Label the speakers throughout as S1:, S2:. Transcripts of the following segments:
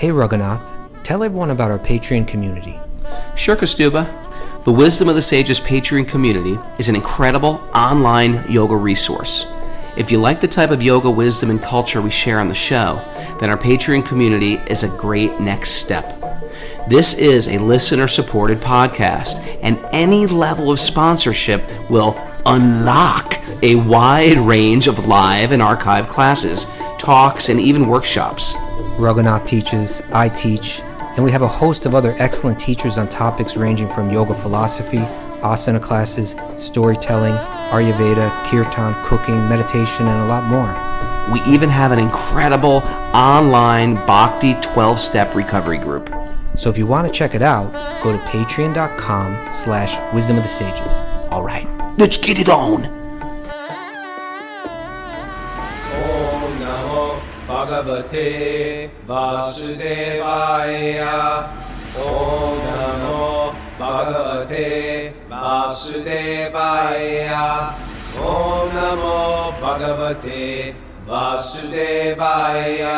S1: Hey Raghunath, tell everyone about our Patreon community.
S2: Sure, Kaustubha. The Wisdom of the Sages Patreon community is an incredible online yoga resource. If you like the type of yoga wisdom and culture we share on the show, then our Patreon community is a great next step. This is a listener-supported podcast, and any level of sponsorship will unlock a wide range of live and archived classes, talks, and even workshops.
S1: Raghunath teaches, I teach, and we have a host of other excellent teachers on topics ranging from yoga philosophy, asana classes, storytelling, Ayurveda, kirtan, cooking, meditation, and a lot more.
S2: We even have an incredible online Bhakti 12-step recovery group.
S1: So if you want to check it out, go to patreon.com/wisdom of the sages.
S2: All right, let's get it on.
S3: Om Namo Bhagavate Vasudevaya. Om Namo Bhagavate Vasudevaya. Om Namo Bhagavate Vasudevaya.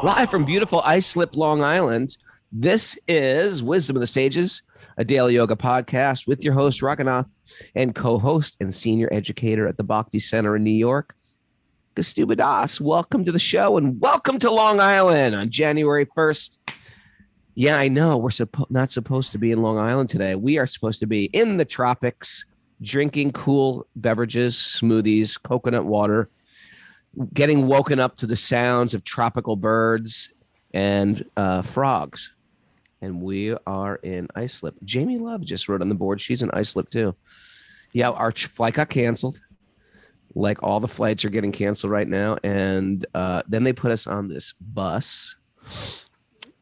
S2: Live from beautiful Islip, Long Island, this is Wisdom of the Sages, a daily yoga podcast with your host, Raghunath, and co-host and senior educator at the Bhakti Center in New York, Kaustubha Das. Welcome to the show and welcome to Long Island on January 1st. Yeah, I know we're not supposed to be in Long Island today. We are supposed to be in the tropics, drinking cool beverages, smoothies, coconut water, getting woken up to the sounds of tropical birds and frogs. And we are in Islip. Jamie Love just wrote on the board. She's in Islip too. Yeah, our flight got canceled. Like all the flights are getting canceled right now. And then they put us on this bus.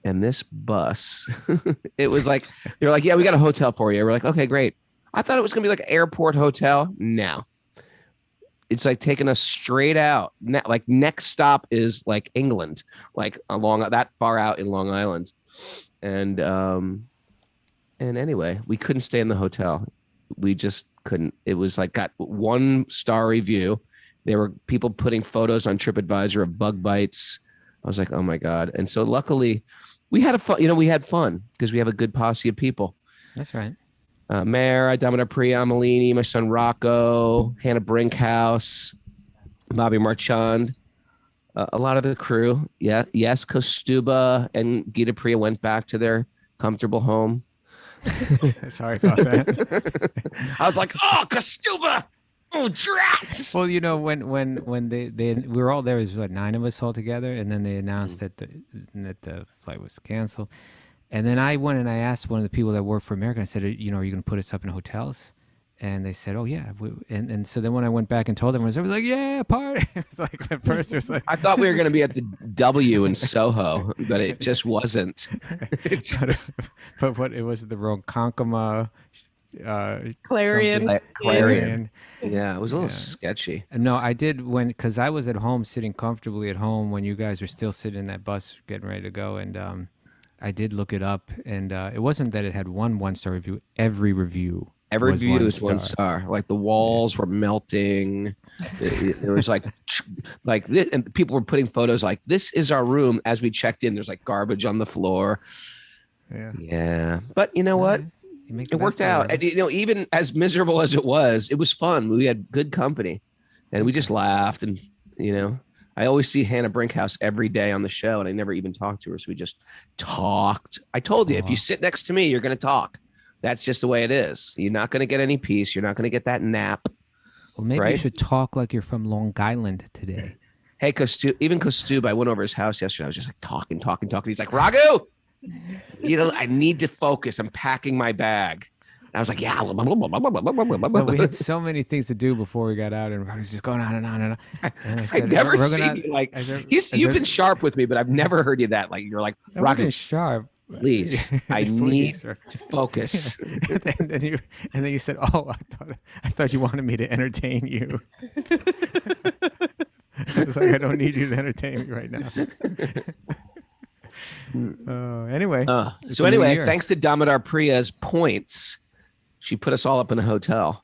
S2: And this bus, it was like, they're like, yeah, we got a hotel for you. We're like, okay, great. I thought it was going to be like an airport hotel. No. It's like taking us straight out. Like next stop is like England, like along that far out in Long Island. And anyway, we couldn't stay in the hotel. We just couldn't. It was like got 1-star review. There were people putting photos on TripAdvisor of bug bites. I was like, oh my God. And so luckily we had we had fun because we have a good posse of people.
S1: That's right.
S2: Mara, Damodar Priya Amalini, my son Rocco, Hannah Brinkhouse, Bobby Marchand, a lot of the crew. Yeah, yes, Kaustubha and Gita Priya went back to their comfortable home.
S1: Sorry about that.
S2: I was like, oh, Kaustubha, oh, Drax.
S4: Well, when they we were all there, it was 9 of us all together, and then they announced that the flight was canceled. And then I went and I asked one of the people that work for American, I said, are you going to put us up in hotels? And they said, oh, yeah. And so then when I went back and told them, I was like, yeah, party. It was like, at first, it was like.
S2: I thought we were going to be at the W in Soho, but it just wasn't.
S4: But what, it was the Ronkonkoma.
S5: Clarion.
S2: Clarion. Yeah, it was a little sketchy.
S4: No, I did because I was at home sitting comfortably at home when you guys were still sitting in that bus getting ready to go. And I did look it up, and it wasn't that it had one-star review. Every review
S2: is 1 star. Like the walls were melting. There was like this, and people were putting photos like, this is our room. As we checked in, there's like garbage on the floor. Yeah. But you know what? It worked out. And, even as miserable as it was fun. We had good company, and we just laughed. And, I always see Hannah Brinkhouse every day on the show, and I never even talked to her. So we just talked. I told you, if you sit next to me, you're going to talk. That's just the way it is. You're not going to get any peace. You're not going to get that nap.
S4: Well, maybe you should talk like you're from Long Island today.
S2: Hey, Kaustubha, I went over his house yesterday. I was just like talking. He's like, Raghu, I need to focus. I'm packing my bag. I was like, yeah.
S4: No, we had so many things to do before we got out, and I was just going on and on and on. And I said,
S2: I've never seen you like. You've been sharp with me, but I've never heard you that. Like you're like,
S4: I wasn't sharp.
S2: Please, I need to focus.
S4: and then you said, "Oh, I thought you wanted me to entertain you." I was like, "I don't need you to entertain me right now." Anyway,
S2: thanks to Damodar Priya's points, she put us all up in a hotel.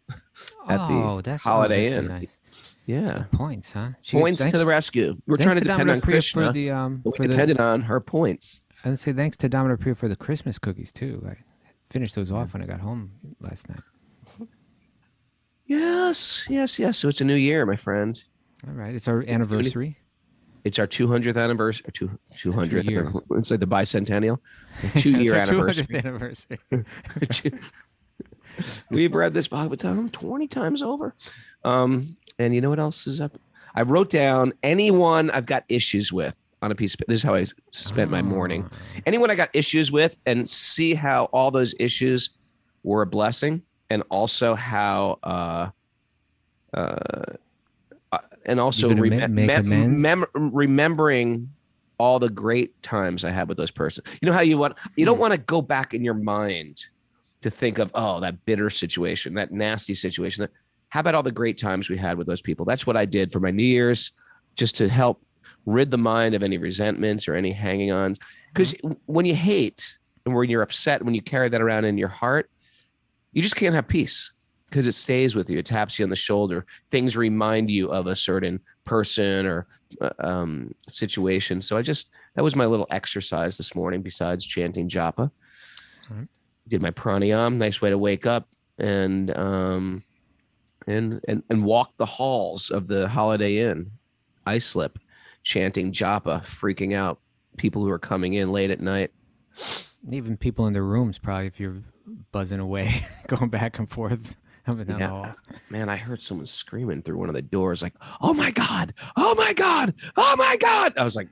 S2: at the
S4: that's
S2: Holiday
S4: that's so
S2: Inn.
S4: nice.
S2: Yeah.
S4: Points, huh? She goes,
S2: Points to the rescue. We're
S4: thanks
S2: trying to
S4: to
S2: depend
S4: Domino
S2: on
S4: Priya
S2: Krishna.
S4: for the
S2: but we depended on her points.
S4: I would say thanks to Domino Priya for the Christmas cookies too. I finished those off when I got home last night.
S2: Yes. So it's a new year, my friend.
S4: All right, it's our anniversary.
S2: It's our 200th anniversary. 200th.
S4: year.
S2: It's like the bicentennial. 2-year
S4: It's our
S2: anniversary.
S4: 200th anniversary.
S2: We've read this Bhagavatam 20 times over. And you know what else is up? I wrote down anyone I've got issues with on a piece of, this is how I spent my morning. Anyone I got issues with, and see how all those issues were a blessing, and also how and also remembering all the great times I had with those persons. You know how you don't want to go back in your mind to think of, oh, that bitter situation, that nasty situation. How about all the great times we had with those people? That's what I did for my New Year's, just to help rid the mind of any resentments or any hanging ons. Because when you hate and when you're upset, when you carry that around in your heart, you just can't have peace, because it stays with you. It taps you on the shoulder. Things remind you of a certain person or situation. So that was my little exercise this morning, besides chanting japa.
S4: Right.
S2: Did my pranayam, nice way to wake up, and walk the halls of the Holiday Inn. Ice slip, chanting japa, freaking out people who are coming in late at night.
S4: Even people in their rooms, probably, if you're buzzing away, going back and forth up and down the halls.
S2: Man, I heard someone screaming through one of the doors, like, "Oh my God! Oh my God! Oh my God!" I was like,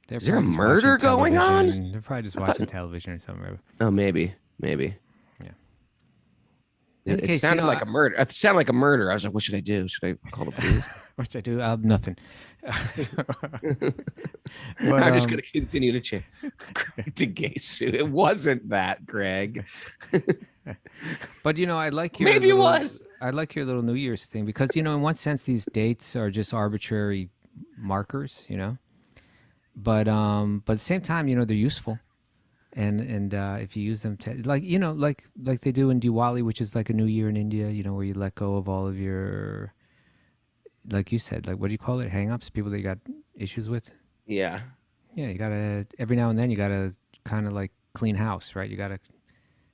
S2: "Is there a murder going on?"
S4: They're probably just watching television or something.
S2: Oh, maybe.
S4: Yeah.
S2: It sounded like a murder. It sounded like a murder. I was like, what should I do? Should I call the police?
S4: What should I do? Nothing.
S2: I'm just going to continue to chant. Greg the gay suit. It wasn't that, Greg.
S4: But I like your
S2: maybe it was.
S4: I like your little New Year's thing, because in one sense these dates are just arbitrary markers, but at the same time, they're useful. And if you use them to, like they do in Diwali, which is like a new year in India, where you let go of all of your, like you said, like, what do you call it? Hang-ups, people that you got issues with.
S2: Yeah.
S4: Yeah. You gotta, every now and then you gotta kind of like clean house, right? You gotta,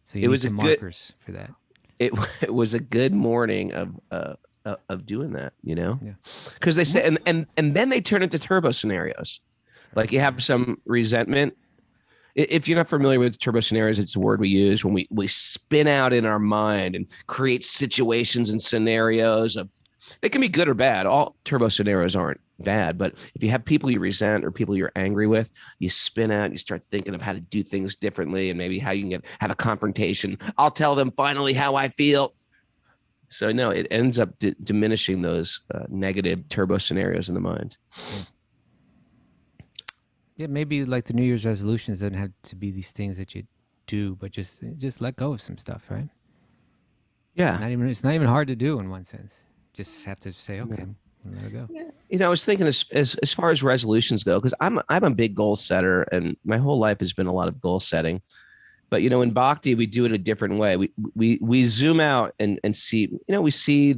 S4: so you need some markers for that.
S2: It was a good morning of doing that,
S4: Yeah.
S2: Because they say, and then they turn into turbo scenarios. Like, you have some resentment. If you're not familiar with turbo scenarios, it's a word we use when we spin out in our mind and create situations and scenarios of, they can be good or bad. All turbo scenarios aren't bad, but if you have people you resent or people you're angry with, you spin out and you start thinking of how to do things differently, and maybe how you can have a confrontation. I'll tell them finally how I feel. So no, it ends up diminishing those negative turbo scenarios in the mind.
S4: Yeah, maybe like the New Year's resolutions doesn't have to be these things that you do, but just let go of some stuff, right?
S2: Yeah.
S4: It's not even hard to do in one sense. Just have to say, okay, let it go.
S2: Yeah. I was thinking as far as resolutions go, because I'm a big goal setter, and my whole life has been a lot of goal setting. But in Bhakti, we do it a different way. We zoom out and see. We see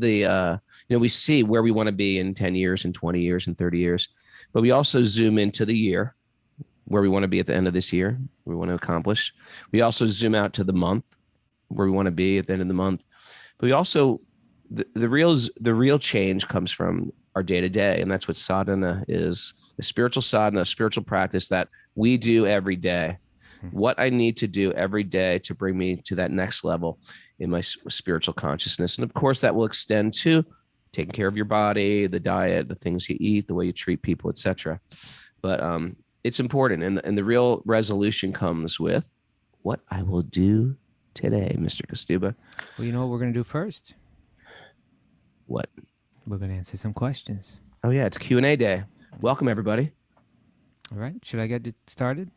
S2: we see where we want to be in 10 years and 20 years and 30 years, but we also zoom into the year, where we want to be at the end of this year, we want to accomplish. We also zoom out to the month, where we want to be at the end of the month. But we also, the real change comes from our day to day, and that's what sadhana is. A spiritual sadhana, a spiritual practice that we do every day. What I need to do every day to bring me to that next level in my spiritual consciousness. And of course, that will extend to taking care of your body, the diet, the things you eat, the way you treat people, etc. But it's important. And the real resolution comes with what I will do today, Mr. Kaustubha.
S4: Well, you know what we're going to do first?
S2: What?
S4: We're going to answer some questions.
S2: Oh, yeah. It's Q&A day. Welcome, everybody.
S4: All right. Should I get it started?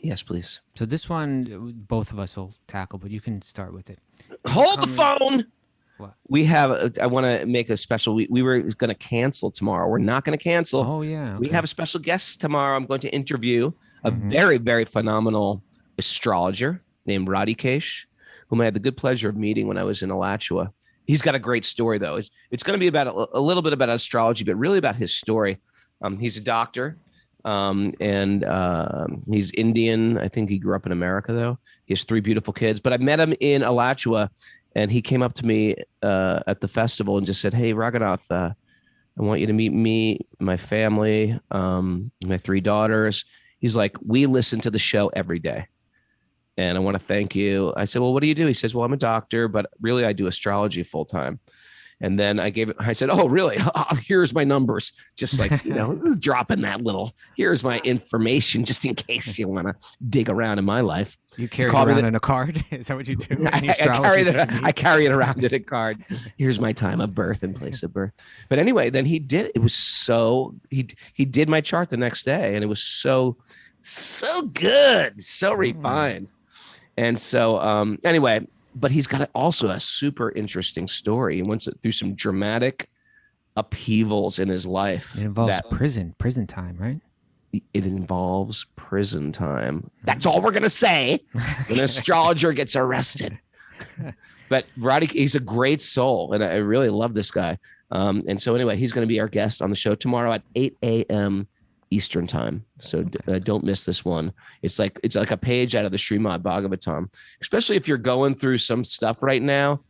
S2: Yes, please.
S4: So this one, both of us will tackle, but you can start with it.
S2: Hold the phone.
S4: What?
S2: We have, I want to make a special, we were going to cancel tomorrow. We're not going to cancel.
S4: Oh, yeah. Okay.
S2: We have a special guest tomorrow. I'm going to interview a very, very phenomenal astrologer named Radhikesh, whom I had the good pleasure of meeting when I was in Alachua. He's got a great story, though. It's going to be about a little bit about astrology, but really about his story. He's a doctor, and he's Indian. I think he grew up in America, though. He has 3 beautiful kids. But I met him in Alachua, and he came up to me at the festival and just said, "Hey, Raghunath, I want you to meet me, my family, my 3 daughters." He's like, "We listen to the show every day, and I want to thank you." I said, "Well, what do you do?" He says, "Well, I'm a doctor, but really I do astrology full time." And then I said, "Oh, really? Here's my numbers." Just like, just dropping that little, here's my information just in case you want to dig around in my life.
S4: You carry it around in a card? Is that what you do?
S2: I carry it around in a card. Here's my time of birth and place of birth. But anyway, then he was he did my chart the next day, and it was so good, so refined. And so anyway, but he's got also a super interesting story. He went through some dramatic upheavals in his life.
S4: It involves prison time, right?
S2: It involves prison time. That's all we're going to say when an astrologer gets arrested. But Roddy, he's a great soul, and I really love this guy. And so anyway, he's going to be our guest on the show tomorrow at 8 a.m. Eastern time. So don't miss this one. It's like a page out of the Srimad Bhagavatam, especially if you're going through some stuff right now,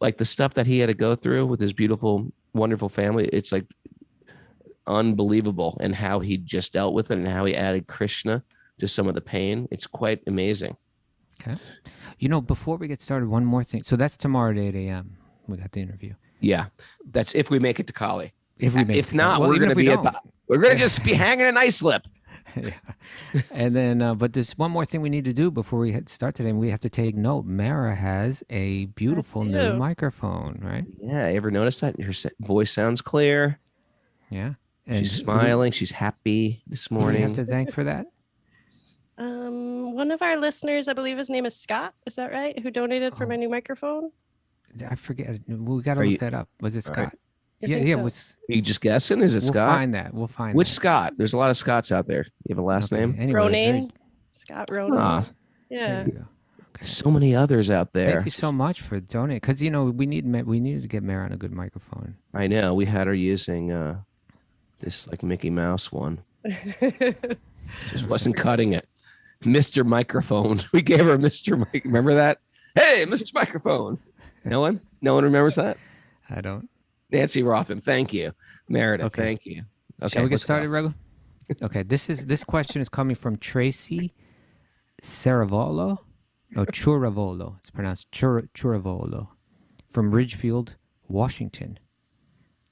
S2: like the stuff that he had to go through with his beautiful, wonderful family. It's like unbelievable, and how he just dealt with it and how he added Krishna to some of the pain. It's quite amazing.
S4: Okay. Before we get started, one more thing. So that's tomorrow at 8 a.m. We got the interview.
S2: Yeah. That's if we make it to Kali. If not,
S4: well,
S2: we're going to be we're going to just be hanging an ice lip.
S4: Yeah. And then, but there's one more thing we need to do before we start today. And we have to take note. Mara has a beautiful new microphone, right?
S2: Yeah. Ever notice that? Her voice sounds clear.
S4: Yeah.
S2: And she's smiling. She's happy this morning.
S4: You have to thank for that.
S5: One of our listeners, I believe his name is Scott. Is that right? Who donated for my new microphone?
S4: I forget. We got to look that up. Was it Scott? Yeah.
S5: So.
S2: Are you just guessing? Is it Scott?
S4: We'll find
S2: Which
S4: that.
S2: Scott? There's a lot of Scotts out there. You have a last name?
S4: Anyway,
S5: Ronan. Scott Ronan. Yeah.
S2: Okay. So many others out there.
S4: Thank you so much for donating. Because we needed to get Mara on a good microphone.
S2: I know. We had her using this like Mickey Mouse one. Just wasn't cutting it. Mr. Microphone. We gave her Mr. Mike. Remember that? Hey, Mr. Microphone. No one remembers that?
S4: I don't.
S2: Nancy Rothman, thank you. Meredith, thank you. Okay,
S4: shall we get started, Raghu? Okay, this question is coming from Tracy Ceravolo. No, Churavolo. It's pronounced Churavolo. From Ridgefield, Washington.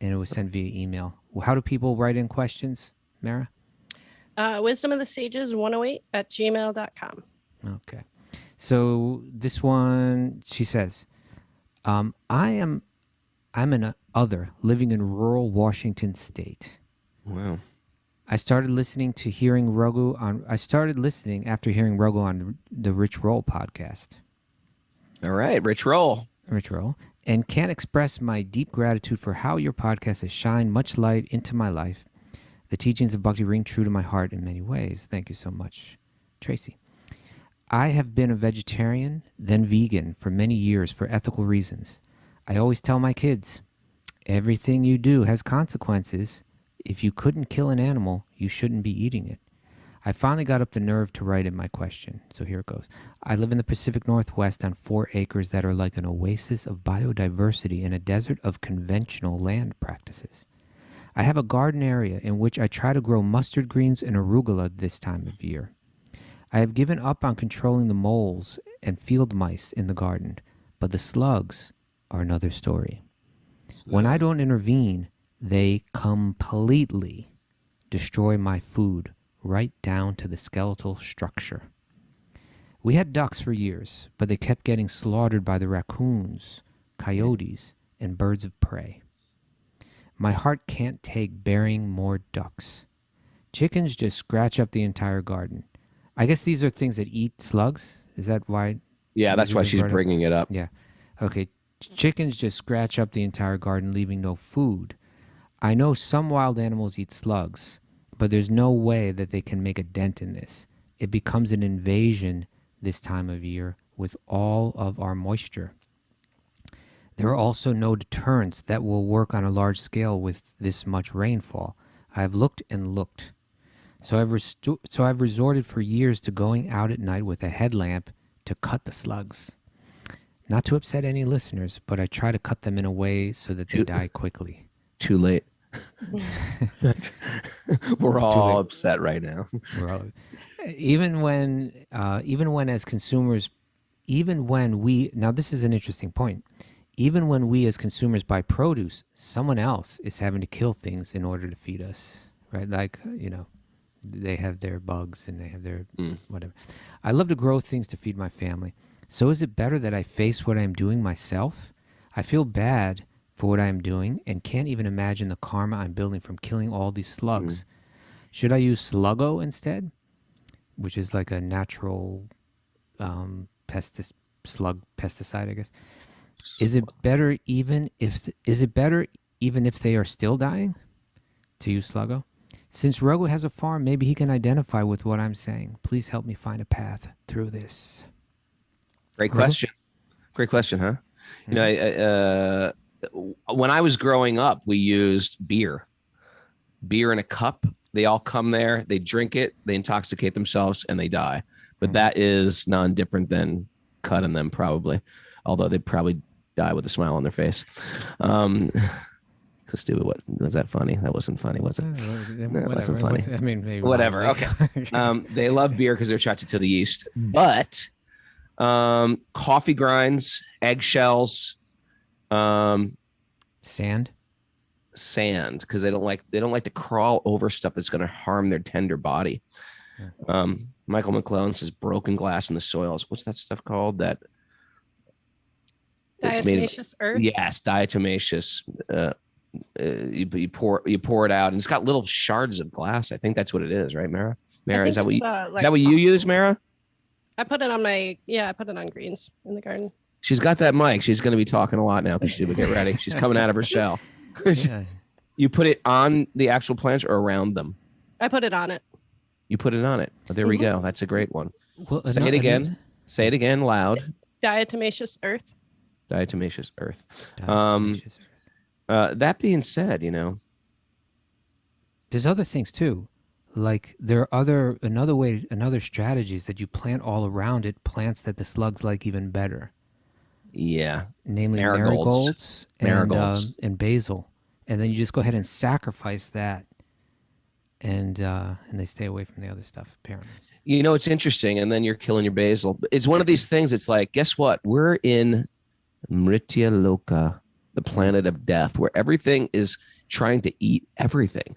S4: And it was sent via email. How do people write in questions, Mara?
S5: Wisdom of the Sages 108@gmail.com.
S4: Okay. So this one, she says, I'm an other living in rural Washington state.
S2: Wow.
S4: I started listening after hearing Raghu on the Rich Roll podcast.
S2: All right, Rich Roll.
S4: And can't express my deep gratitude for how your podcast has shined much light into my life. The teachings of Bhakti ring true to my heart in many ways. Thank you so much, Tracy. I have been a vegetarian, then vegan for many years for ethical reasons. I always tell my kids, everything you do has consequences. If you couldn't kill an animal, you shouldn't be eating it. I finally got up the nerve to write in my question. So here it goes. I live in the Pacific Northwest on 4 acres that are like an oasis of biodiversity in a desert of conventional land practices. I have a garden area in which I try to grow mustard greens and arugula this time of year. I have given up on controlling the moles and field mice in the garden, but the slugs are another story. When I don't intervene, they completely destroy my food right down to the skeletal structure. We had ducks for years, but they kept getting slaughtered by the raccoons, coyotes, and birds of prey. My heart can't take burying more ducks. Chickens just scratch up the entire garden. I guess these are things that eat slugs. Is that why?
S2: Yeah, that's why she's bringing it up.
S4: Yeah. Okay. Chickens just scratch up the entire garden, leaving no food. I know some wild animals eat slugs, but there's no way that they can make a dent in this. It becomes an invasion this time of year with all of our moisture. There are also no deterrents that will work on a large scale with this much rainfall. I have looked and looked. So I've resorted for years to going out at night with a headlamp to cut the slugs. Not to upset any listeners, but I try to cut them in a way so that they die quickly.
S2: Too late. We're all upset right now.
S4: Even when as consumers, now this is an interesting point. Even when we as consumers buy produce, someone else is having to kill things in order to feed us, right? Like, they have their bugs and they have their whatever. I love to grow things to feed my family. So is it better that I face what I'm doing myself? I feel bad for what I'm doing and can't even imagine the karma I'm building from killing all these slugs. Should I use Sluggo instead? Which is like a natural pesticide, I guess. Is it better even if they are still dying to use Sluggo? Since Raghu has a farm, maybe he can identify with what I'm saying. Please help me find a path through this.
S2: Great question. Great question, huh? When I was growing up, we used beer in a cup. They all come there, they drink it, they intoxicate themselves, and they die. But that is non-different than cutting them, probably. Although they'd probably die with a smile on their face. So stupid. What was that funny? That wasn't funny, was it? No, it wasn't funny.
S4: Maybe
S2: whatever. Okay. They love beer because they're attracted to the yeast. But coffee grinds, eggshells,
S4: sand,
S2: because they don't like to crawl over stuff that's going to harm their tender body. Michael McClellan says broken glass in the soils. What's that stuff called? That
S5: diatomaceous earth.
S2: Yes, diatomaceous. You pour it out, and it's got little shards of glass. I think that's what it is, right, Mara? Mara, is that what you use, Mara?
S5: I put it on greens in the garden.
S2: She's got that mic. She's going to be talking a lot now. Kaustubha, get ready. She's coming out of her shell.
S4: Yeah.
S2: You put it on the actual plants or around them?
S5: I put it on it.
S2: You put it on it. Oh, there we go. That's a great one.
S4: Well,
S2: Say it again. Say it again loud.
S5: Diatomaceous earth.
S2: Diatomaceous earth.
S4: Diatomaceous earth.
S2: That being said,
S4: there's other things too. Like there are another strategies that you plant all around it, plants that the slugs like even better.
S2: Yeah.
S4: Namely marigolds and basil. And then you just go ahead and sacrifice that. And they stay away from the other stuff, apparently.
S2: It's interesting. And then you're killing your basil. It's one of these things. It's like, guess what? We're in Mritya Loka, the planet of death, where everything is trying to eat everything.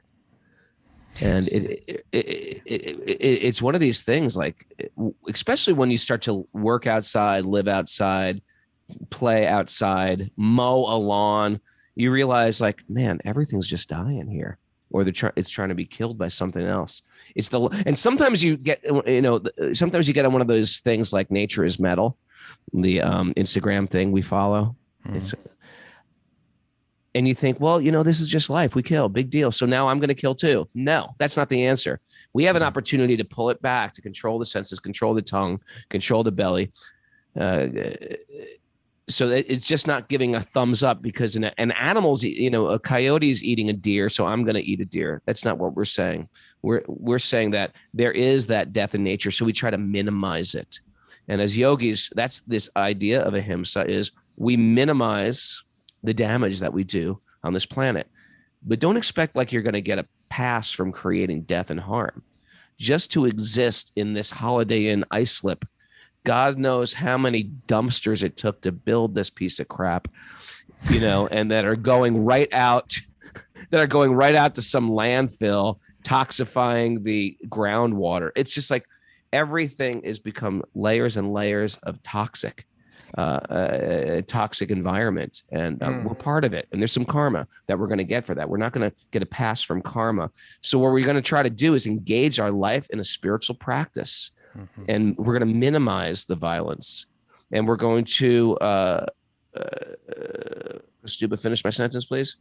S2: And it's one of these things, like, especially when you start to work outside, live outside, play outside, mow a lawn, you realize, like, man, everything's just dying here, or it's trying to be killed by something else. And sometimes you get, sometimes you get on one of those things like Nature is Metal, the Instagram thing we follow. And you think, well, this is just life. We kill, big deal. So now I'm going to kill too. No, that's not the answer. We have an opportunity to pull it back, to control the senses, control the tongue, control the belly. So that it's just not giving a thumbs up because an animal's, a coyote's eating a deer, so I'm going to eat a deer. That's not what we're saying. We're saying that there is that death in nature, so we try to minimize it. And as yogis, that's this idea of ahimsa, is we minimize the damage that we do on this planet. But don't expect like you're going to get a pass from creating death and harm. Just to exist in this Holiday Inn islip, God knows how many dumpsters it took to build this piece of crap, and that are going right out to some landfill, toxifying the groundwater. It's just like everything has become layers and layers of toxic environment, and we're part of it. And there's some karma that we're going to get for that. We're not going to get a pass from karma. So what we're going to try to do is engage our life in a spiritual practice. And we're going to minimize the violence, and we're going to Kaustubha, finish my sentence, please.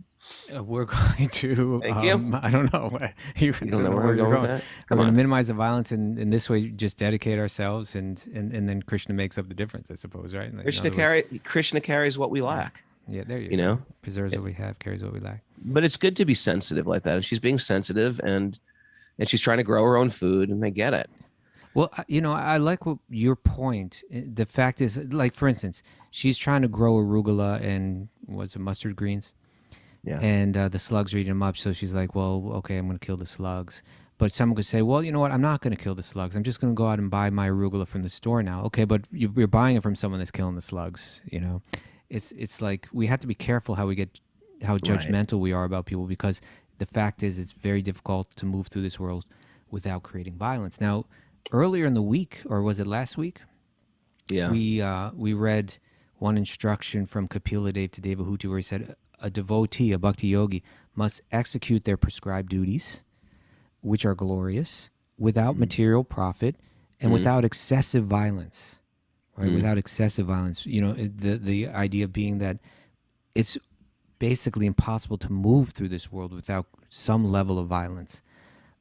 S4: We're going to
S2: Thank you.
S4: I don't know. You
S2: don't know where we're going with that?
S4: We're going to minimize the violence, and in this way just dedicate ourselves, and then Krishna makes up the difference, I suppose, right? Like,
S2: Krishna carries what we lack.
S4: Yeah, there you
S2: you
S4: go.
S2: know?
S4: Preserves what we have, carries what we lack.
S2: But it's good to be sensitive like that. And she's being sensitive, and she's trying to grow her own food, and they get it.
S4: Well, I like what your point. The fact is, like, for instance, she's trying to grow arugula and what's it, mustard greens,
S2: Yeah.
S4: and the slugs are eating them up. So she's like, well, okay, I'm going to kill the slugs. But someone could say, well, you know what? I'm not going to kill the slugs. I'm just going to go out and buy my arugula from the store now. Okay, but you're buying it from someone that's killing the slugs. It's like we have to be careful how judgmental we are about people, because the fact is it's very difficult to move through this world without creating violence. Now, earlier in the week, or was it last week?
S2: Yeah.
S4: We read one instruction from Kapila Dev to Devahuti where he said a devotee, a Bhakti-yogi, must execute their prescribed duties, which are glorious, without material profit and without excessive violence. Right? Without excessive violence. The idea being that it's basically impossible to move through this world without some level of violence.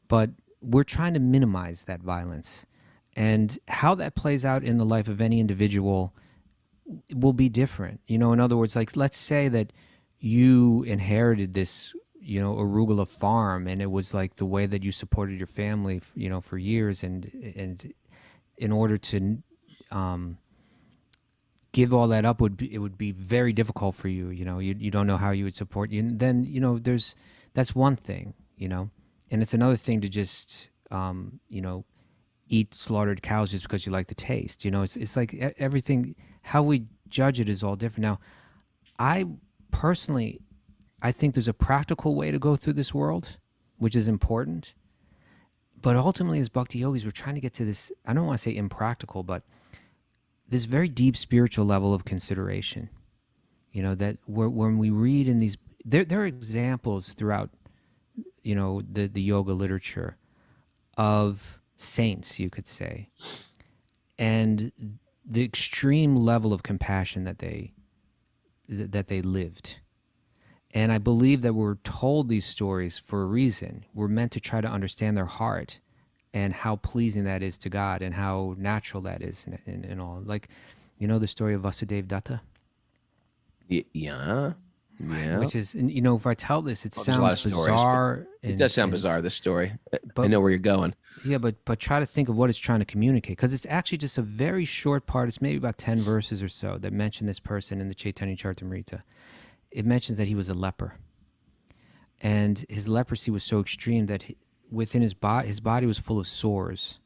S4: But we're trying to minimize that violence. And how that plays out in the life of any individual will be different. In other words, like, let's say that you inherited this, arugula farm, and it was like the way that you supported your family, for years. And in order to give all that up, it would be very difficult for you. You don't know how you would support you. And then, that's one thing, and it's another thing to just, eat slaughtered cows just because you like the taste. It's like everything, how we judge it is all different. Now, I think there's a practical way to go through this world, which is important. But ultimately, as Bhakti yogis, we're trying to get to this, I don't want to say impractical, but this very deep spiritual level of consideration. That when we read in these, there are examples throughout, the yoga literature of saints, you could say, and the extreme level of compassion that they lived. And I believe that we're told these stories for a reason. We're meant to try to understand their heart and how pleasing that is to God and how natural that is and all. Like, the story of Vasudeva Datta?
S2: Yeah. Yeah.
S4: Which is, if I tell this, it
S2: There's a lot
S4: sounds
S2: of stories,
S4: bizarre.
S2: It does sound bizarre, this story. I
S4: But-
S2: know where you're going.
S4: Yeah, but try to think of what it's trying to communicate, because it's actually just a very short part. It's maybe about 10 verses or so that mention this person in the Chaitanya Charitamrita. It mentions that he was a leper, and his leprosy was so extreme that within his body was full of sores.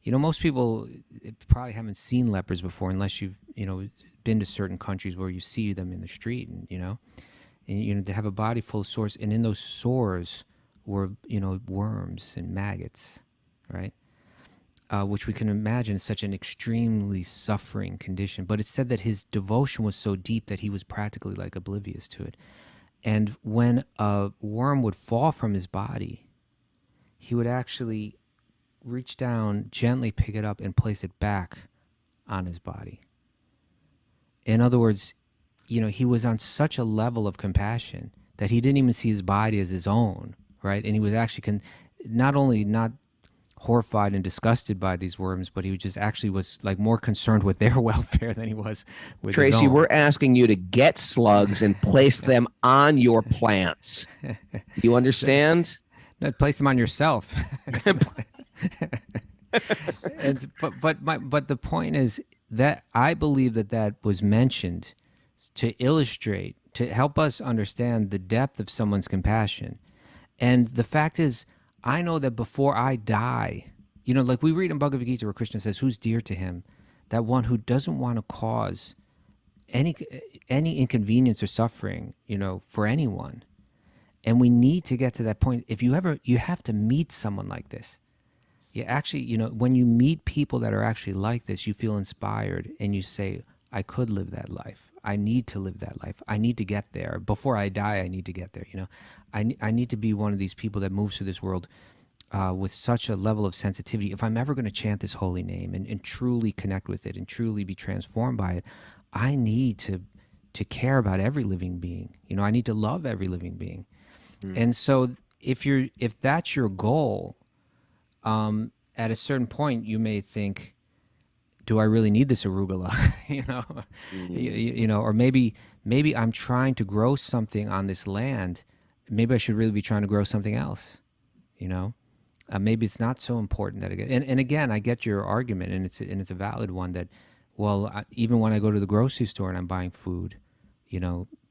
S4: Most people probably haven't seen lepers before unless you've been to certain countries where you see them in the street, and to have a body full of sores, and in those sores were worms and maggots, right? Which we can imagine is such an extremely suffering condition. But it said that his devotion was so deep that he was practically like oblivious to it. And when a worm would fall from his body, he would actually reach down, gently pick it up, and place it back on his body. In other words, he was on such a level of compassion that he didn't even see his body as his own, right? And he was actually not only not horrified and disgusted by these worms, but he was like more concerned with their welfare than he was with his
S2: Tracy,
S4: own.
S2: we're asking you to get slugs and place them on your plants. You understand?
S4: No, place them on yourself. But the point is that I believe that was mentioned to illustrate, to help us understand the depth of someone's compassion. And the fact is, I know that before I die, like we read in Bhagavad Gita where Krishna says, who's dear to him? That one who doesn't want to cause any inconvenience or suffering, for anyone. And we need to get to that point. If you have to meet someone like this. You actually, when you meet people that are actually like this, you feel inspired and you say, I could live that life. I need to live that life. I need to get there. Before I die, I need to get there. I need to be one of these people that moves through this world with such a level of sensitivity. If I'm ever going to chant this holy name and truly connect with it and truly be transformed by it, I need to care about every living being. I need to love every living being. And so if that's your goal, at a certain point, you may think, do I really need this arugula? Or maybe I'm trying to grow something on this land. Maybe I should really be trying to grow something else. Maybe it's not so important that and again, I get your argument, and it's a valid one that, well, even when I go to the grocery store and I'm buying food,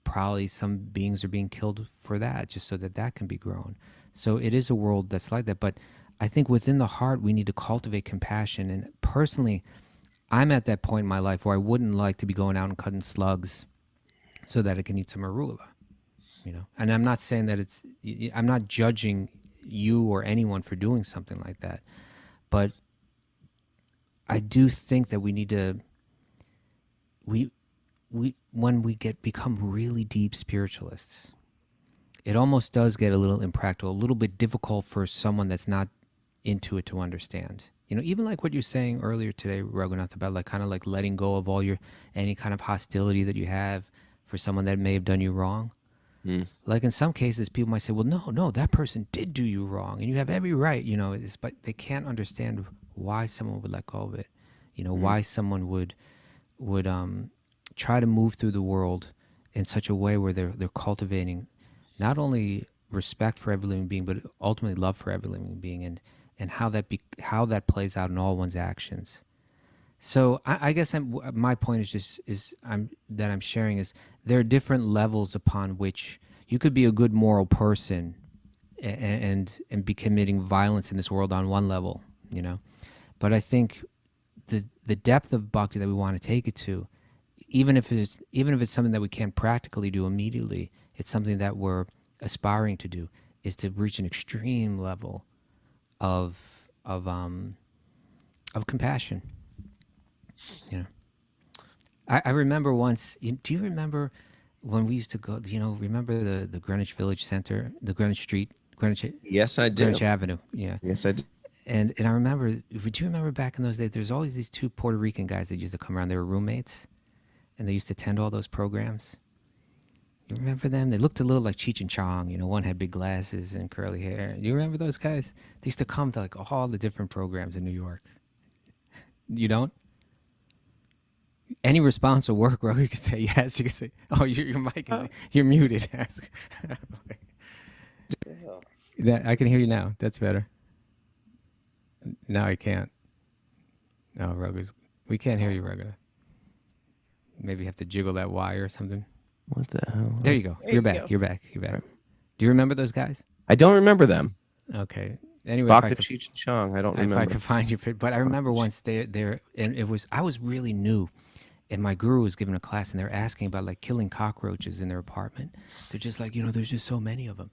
S4: probably some beings are being killed for that, just so that can be grown. So it is a world that's like that. But I think within the heart, we need to cultivate compassion. And personally, I'm at that point in my life where I wouldn't like to be going out and cutting slugs so that I can eat some arugula, And I'm not saying that I'm not judging you or anyone for doing something like that. But I do think that we need to, when we become really deep spiritualists, it almost does get a little impractical, a little bit difficult for someone that's not into it to understand. Even like what you're saying earlier today, Raghunath, about like kind of like letting go of any kind of hostility that you have for someone that may have done you wrong. Like in some cases, people might say, well, no, that person did do you wrong, and you have every right, but they can't understand why someone would let go of it. Why someone would try to move through the world in such a way where they're cultivating not only respect for every living being, but ultimately love for every living being, and how that plays out in all one's actions. So I guess my point is I'm sharing is there are different levels upon which you could be a good moral person and be committing violence in this world on one level, But I think the depth of bhakti that we want to take it to, even if it's something that we can't practically do immediately, it's something that we're aspiring to do, is to reach an extreme level of compassion. I remember once. Do you remember when we used to go? Remember the Greenwich Village Center, the Greenwich Street,
S2: Yes, I do.
S4: Greenwich Avenue. Yeah.
S2: Yes, I do.
S4: And I remember. Do you remember back in those days? There's always these two Puerto Rican guys that used to come around. They were roommates, and they used to attend all those programs. You remember them? They looked a little like Cheech and Chong. One had big glasses and curly hair. You remember those guys? They used to come to like all the different programs in New York. You don't? Any response will work, bro. You can say yes. You can say, "Oh, your mic is you're muted." Ask. That I can hear you now. That's better. Now I can't. No, Ruggus, we can't hear you, Ruggus. Maybe you have to jiggle that wire or something.
S2: What the hell?
S4: There you go. You're back. You're back.
S2: Right.
S4: Do you remember those guys?
S2: I don't remember them.
S4: Okay. Anyway,
S2: Dr. Cheech and Chong. I don't remember.
S4: If I could find you, but I remember once there, and I was really new. And my guru was giving a class, and they're asking about like killing cockroaches in their apartment. They're just like, there's just so many of them.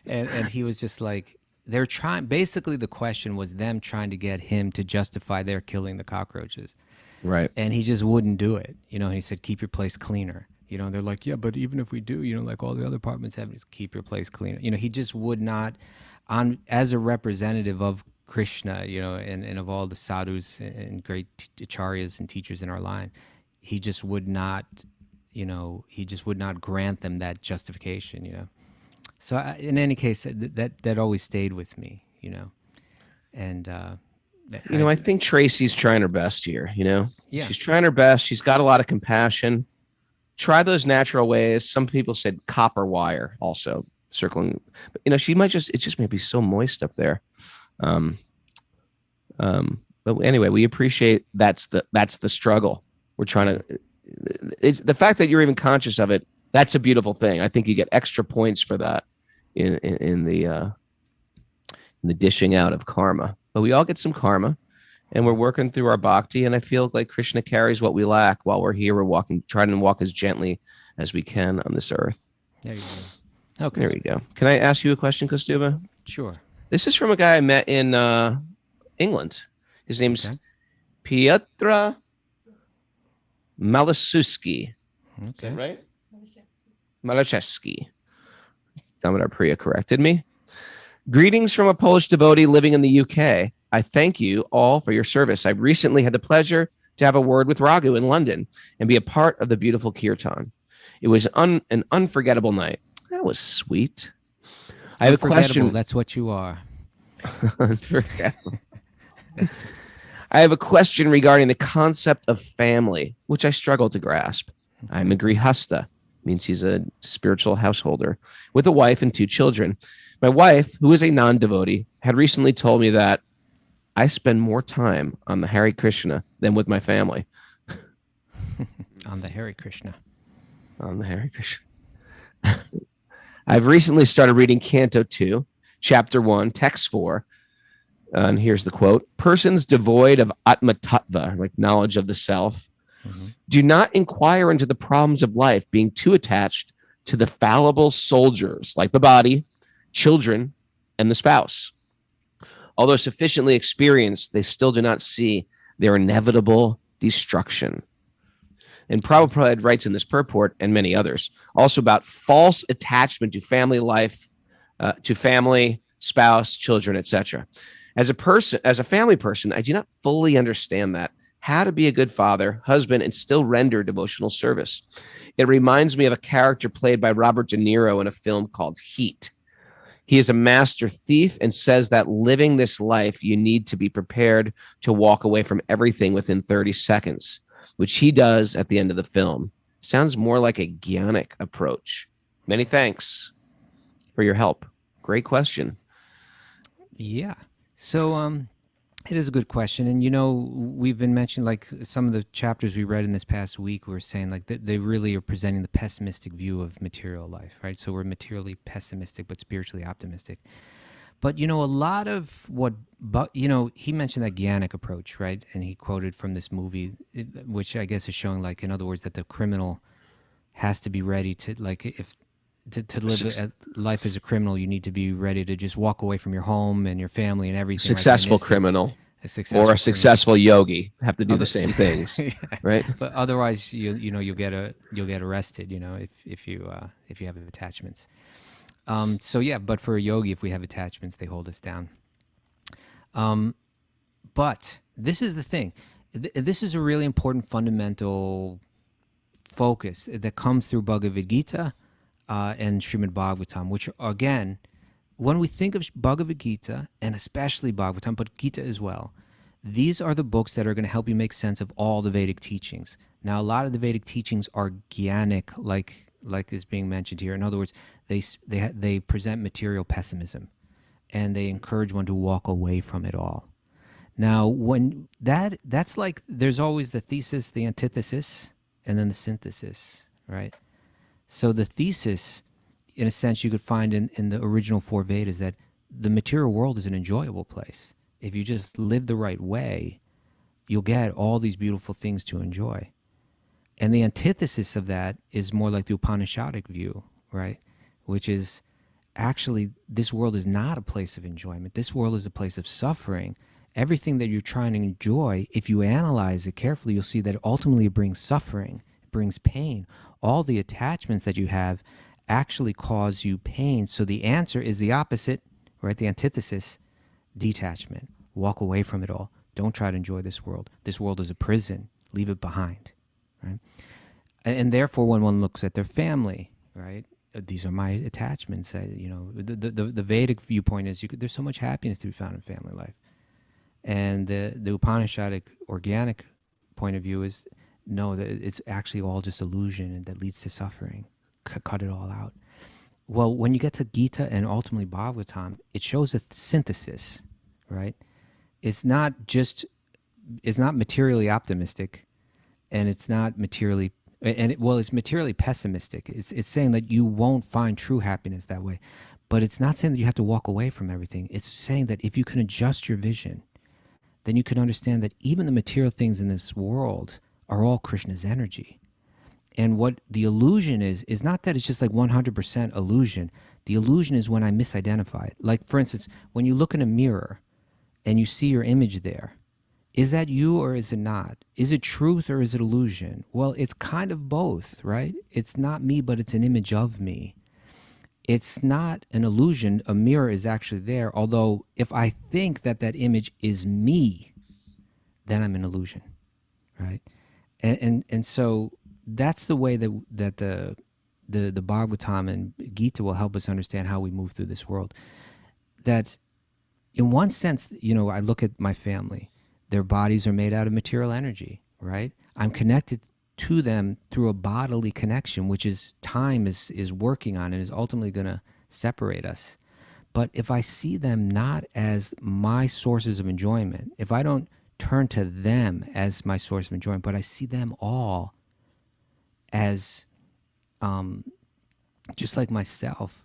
S4: And he was just like, they're trying. Basically, the question was them trying to get him to justify their killing the cockroaches.
S2: Right.
S4: And he just wouldn't do it. And he said, keep your place cleaner. They're like, yeah, but even if we do, like all the other apartments have, just keep your place cleaner. He just would not, as a representative of Krishna, and of all the sadhus and great acharyas and teachers in our line, he just would not grant them that justification, So in any case, that always stayed with me, and
S2: I think Tracy's trying her best here.
S4: Yeah,
S2: she's trying her best. She's got a lot of compassion. Try those natural ways. Some people said copper wire also circling, but she might it just may be so moist up there. But anyway, we appreciate that's the struggle. We're trying to, the fact that you're even conscious of it, that's a beautiful thing. I think you get extra points for that in the dishing out of karma. But we all get some karma, and we're working through our bhakti. And I feel like Krishna carries what we lack while we're here. We're trying to walk as gently as we can on this earth.
S4: There you go. Okay.
S2: There we go. Can I ask you a question, Kaustubha?
S4: Sure.
S2: This is from a guy I met in England. His name's Piotr Malasuski.
S4: Okay.
S2: Is that right? Malachevsky. Damodar Priya corrected me. Greetings from a Polish devotee living in the UK. I thank you all for your service. I recently had the pleasure to have a word with Raghu in London and be a part of the beautiful kirtan. It was an unforgettable night. That was sweet. I have a question.
S4: That's what you are.
S2: Unforgettable. I have a question regarding the concept of family, which I struggle to grasp. I'm a grihasta, means he's a spiritual householder with a wife and 2 children. My wife, who is a non-devotee, had recently told me that I spend more time on the Hare Krishna than with my family.
S4: On the Hare Krishna.
S2: On the Hare Krishna. I've recently started reading Canto 2, Chapter 1, Text 4. And here's the quote: persons devoid of Atma Tattva, like knowledge of the self, do not inquire into the problems of life, being too attached to the fallible soldiers like the body, children, and the spouse. Although sufficiently experienced, they still do not see their inevitable destruction. And Prabhupada writes in this purport, and many others, also about false attachment to family life, to family, spouse, children, etc. As a family person, I do not fully understand that. How to be a good father, husband, and still render devotional service. It reminds me of a character played by Robert De Niro in a film called Heat. He is a master thief and says that living this life, you need to be prepared to walk away from everything within 30 seconds, which he does at the end of the film. Sounds more like a Jnanic approach. Many thanks for your help. Great question.
S4: Yeah. So it is a good question. And, we've been mentioning, like, some of the chapters we read in this past week, we're saying, like, they really are presenting the pessimistic view of material life, right? So we're materially pessimistic, but spiritually optimistic. But, a lot of what, he mentioned that Jnanic approach, right? And he quoted from this movie, which I guess is showing, like, in other words, that the criminal has to be ready to, like, if to live life as a criminal, you need to be ready to just walk away from your home and your family and everything.
S2: Successful criminal.
S4: Or
S2: a successful yogi have to do the same things,
S4: yeah.
S2: Right?
S4: But otherwise, you'll get arrested. If you have attachments. But for a yogi, if we have attachments, they hold us down. But this is the thing. This is a really important fundamental focus that comes through Bhagavad Gita and Srimad Bhagavatam, which, again, when we think of Bhagavad Gita, and especially Bhagavatam, but Gita as well, these are the books that are going to help you make sense of all the Vedic teachings. Now, a lot of the Vedic teachings are Jnanic, like is being mentioned here. In other words, they present material pessimism, and they encourage one to walk away from it all. Now, when that's like, there's always the thesis, the antithesis, and then the synthesis, right? So the thesis, in a sense, you could find in the original 4 Vedas that the material world is an enjoyable place. If you just live the right way, you'll get all these beautiful things to enjoy. And the antithesis of that is more like the Upanishadic view, right? Which is, actually, this world is not a place of enjoyment. This world is a place of suffering. Everything that you're trying to enjoy, if you analyze it carefully, you'll see that ultimately it brings suffering, it brings pain. All the attachments that you have actually cause you pain. So the answer is the opposite, right? The antithesis: detachment. Walk away from it all. Don't try to enjoy this world. This world is a prison. Leave it behind, right? And therefore, when one looks at their family, right? These are my attachments. The Vedic viewpoint is there's so much happiness to be found in family life. And the Upanishadic organic point of view is, no, that it's actually all just illusion, and that leads to suffering. Cut it all out. Well, when you get to Gita and ultimately Bhagavatam, it shows a synthesis, right? It's not materially optimistic, and it's not materially, it's materially pessimistic. It's saying that you won't find true happiness that way, but it's not saying that you have to walk away from everything. It's saying that if you can adjust your vision, then you can understand that even the material things in this world are all Krishna's energy. And what the illusion is not that it's just like 100% illusion. The illusion is when I misidentify it. Like, for instance, when you look in a mirror and you see your image there, is that you or is it not? Is it truth or is it illusion? Well, it's kind of both, right? It's not me, but it's an image of me. It's not an illusion. A mirror is actually there. Although if I think that image is me, then I'm an illusion, right? And so that's the way that the Bhagavatam and Gita will help us understand how we move through this world. That in one sense, I look at my family. Their bodies are made out of material energy, right? I'm connected to them through a bodily connection, which is time is working on and is ultimately going to separate us. But if I see them not as my sources of enjoyment, if I don't turn to them as my source of enjoyment, but I see them all as just like myself,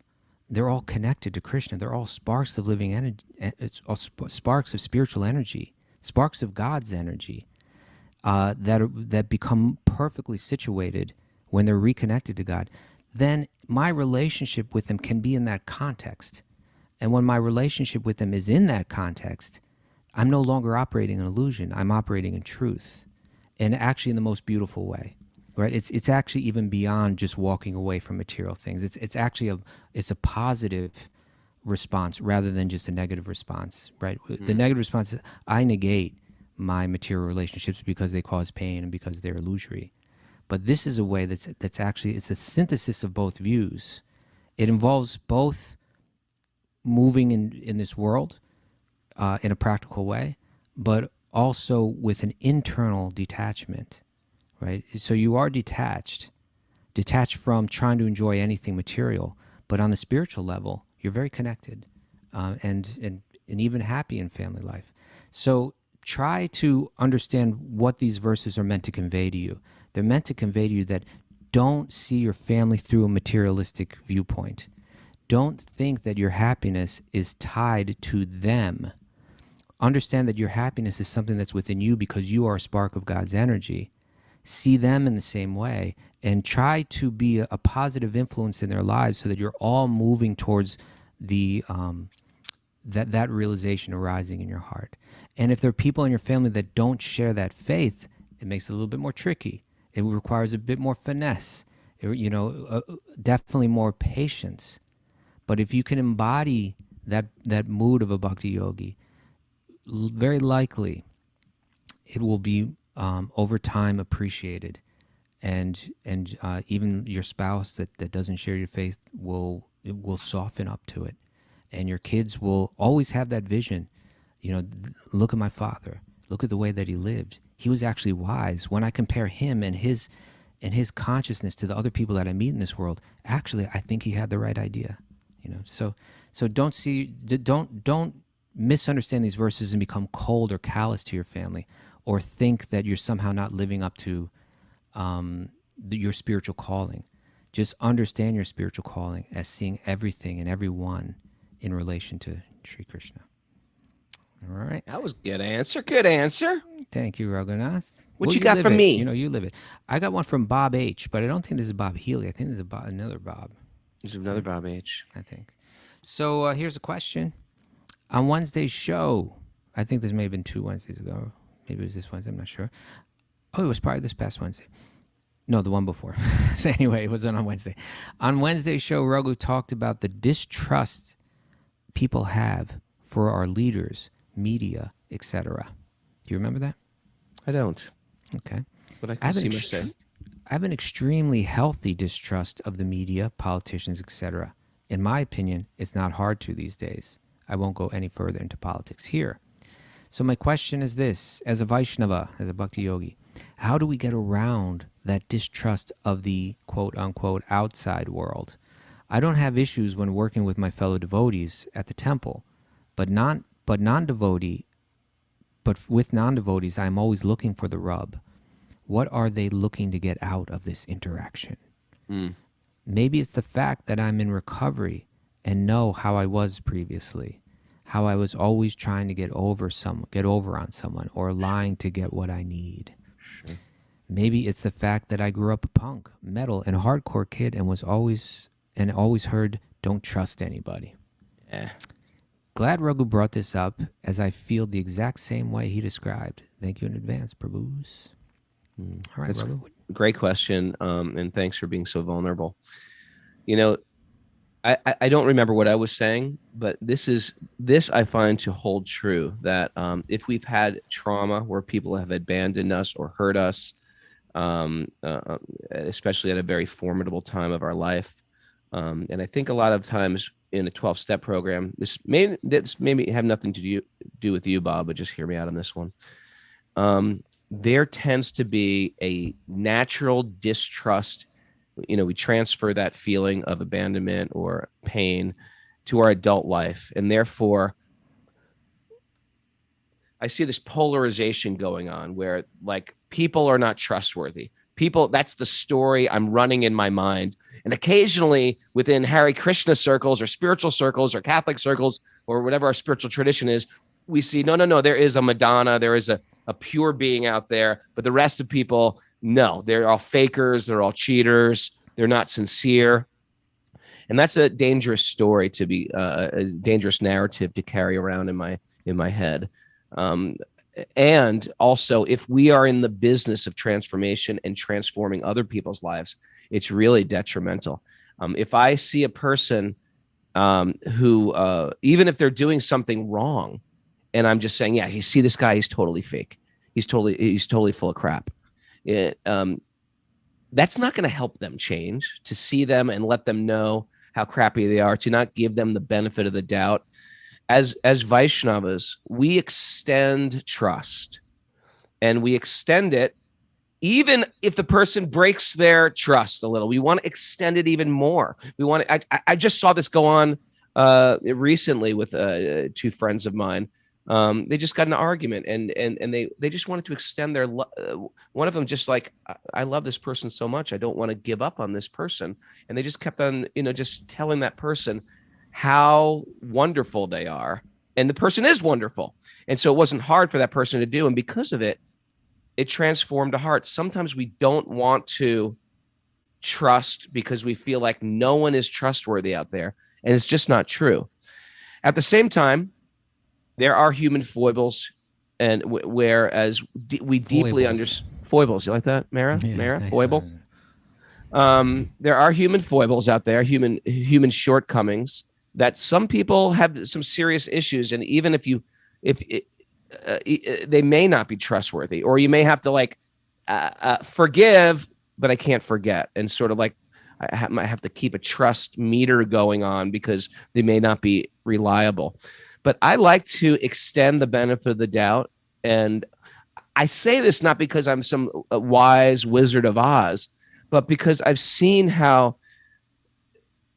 S4: they're all connected to Krishna. They're all sparks of living energy. It's all sparks of spiritual energy, sparks of God's energy that become perfectly situated when they're reconnected to God. Then my relationship with them can be in that context. And when my relationship with them is in that context, I'm no longer operating in illusion. I'm operating in truth, and actually in the most beautiful way. Right? It's actually even beyond just walking away from material things. It's actually a positive response rather than just a negative response. Right? The negative response is I negate my material relationships because they cause pain and because they're illusory. But this is a way that's actually, it's a synthesis of both views. It involves both moving in this world in a practical way, but also with an internal detachment, right? So you are detached from trying to enjoy anything material, but on the spiritual level, you're very connected and even happy in family life. So try to understand what these verses are meant to convey to you. They're meant to convey to you that don't see your family through a materialistic viewpoint. Don't think that your happiness is tied to them. Understand that your happiness is something that's within you because you are a spark of God's energy. See them in the same way and try to be a positive influence in their lives so that you're all moving towards the that realization arising in your heart. And if there are people in your family that don't share that faith, it makes it a little bit more tricky. It requires a bit more finesse, definitely more patience. But if you can embody that mood of a bhakti yogi, very likely it will be over time appreciated, and even your spouse that doesn't share your faith will soften up to it, and your kids will always have that vision. Look at my father. Look at the way that he lived. He was actually wise. When I compare him and his consciousness to the other people that I meet in this world, actually, I think he had the right idea. So don't misunderstand these verses and become cold or callous to your family, or think that you're somehow not living up to your spiritual calling. Just understand your spiritual calling as seeing everything and everyone in relation to Sri Krishna. All right.
S2: That was good answer. Good answer.
S4: Thank you, Raghunath.
S2: What you got for me?
S4: You live it. I got one from Bob H., but I don't think this is Bob Healy. I think this is another Bob.
S2: There's another Bob H.
S4: I think. So here's a question. On Wednesday's show, I think this may have been 2 Wednesdays ago. Maybe it was this Wednesday. I'm not sure. Oh, it was probably this past Wednesday. No, the one before. So anyway, it was on Wednesday. On Wednesday's show, Raghu talked about the distrust people have for our leaders, media, etc. Do you remember that?
S2: I don't.
S4: Okay.
S2: But I can see much say.
S4: I have an extremely healthy distrust of the media, politicians, etc. In my opinion, it's not hard to these days. I won't go any further into politics here. So my question is this: as a Vaishnava, as a Bhakti yogi, how do we get around that distrust of the quote-unquote outside world? I don't have issues when working with my fellow devotees at the temple, but with non-devotees, I'm always looking for the rub. What are they looking to get out of this interaction? Maybe it's the fact that I'm in recovery and know how I was previously, how I was always trying to get over on someone, or lying to get what I need.
S2: Sure.
S4: Maybe it's the fact that I grew up a punk, metal, and hardcore kid and always heard, don't trust anybody.
S2: Yeah.
S4: Glad Raghu brought this up, as I feel the exact same way he described. Thank you in advance, Prabhus. All right,
S2: That's
S4: Raghu.
S2: great question, and thanks for being so vulnerable. I don't remember what I was saying, but this I find to hold true, that if we've had trauma where people have abandoned us or hurt us, especially at a very formidable time of our life, and I think a lot of times in a 12-step program, this may have nothing to do with you, Bob, but just hear me out on this one. there tends to be a natural distrust. We transfer that feeling of abandonment or pain to our adult life, and therefore I see this polarization going on where like people are not trustworthy. People, that's the story I'm running in my mind. And occasionally within Hare Krishna circles or spiritual circles or Catholic circles or whatever our spiritual tradition is, we see, no, there is a Madonna, there is a pure being out there. But the rest of people, no, they're all fakers, they're all cheaters, they're not sincere. And that's a dangerous story to be a dangerous narrative to carry around in my head. And also, if we are in the business of transformation and transforming other people's lives, it's really detrimental. If I see a person who, even if they're doing something wrong, and I'm just saying, yeah, you see this guy, he's totally fake. He's totally full of crap. That's not going to help them change. To see them and let them know how crappy they are, to not give them the benefit of the doubt. As Vaishnavas, we extend trust, and we extend it even if the person breaks their trust a little. We want to extend it even more. I just saw this go on recently with two friends of mine. They just got in an argument, and they just wanted to extend their one of them just like, I love this person so much, I don't want to give up on this person. And they just kept on, just telling that person how wonderful they are. And the person is wonderful. And so it wasn't hard for that person to do. And because of it, it transformed a heart. Sometimes we don't want to trust because we feel like no one is trustworthy out there. And it's just not true. At the same time, there are human foibles, and whereas we deeply understand foibles. You like that, Mara?
S4: Yeah,
S2: Mara,
S4: nice
S2: foible.
S4: one.
S2: There are human foibles out there, human shortcomings that some people have some serious issues, and even if they may not be trustworthy, or you may have to forgive, but I can't forget, and sort of like I might have to keep a trust meter going on because they may not be reliable. But I like to extend the benefit of the doubt, and I say this not because I'm some wise Wizard of Oz, but because I've seen how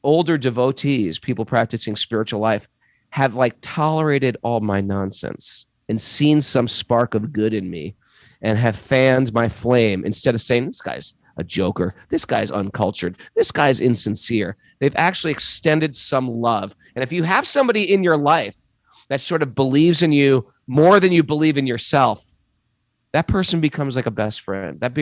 S2: older devotees, people practicing spiritual life, have tolerated all my nonsense and seen some spark of good in me and have fanned my flame instead of saying, this guy's a joker, this guy's uncultured, this guy's insincere. They've actually extended some love. And if you have somebody in your life that sort of believes in you more than you believe in yourself, that person becomes like a best friend. That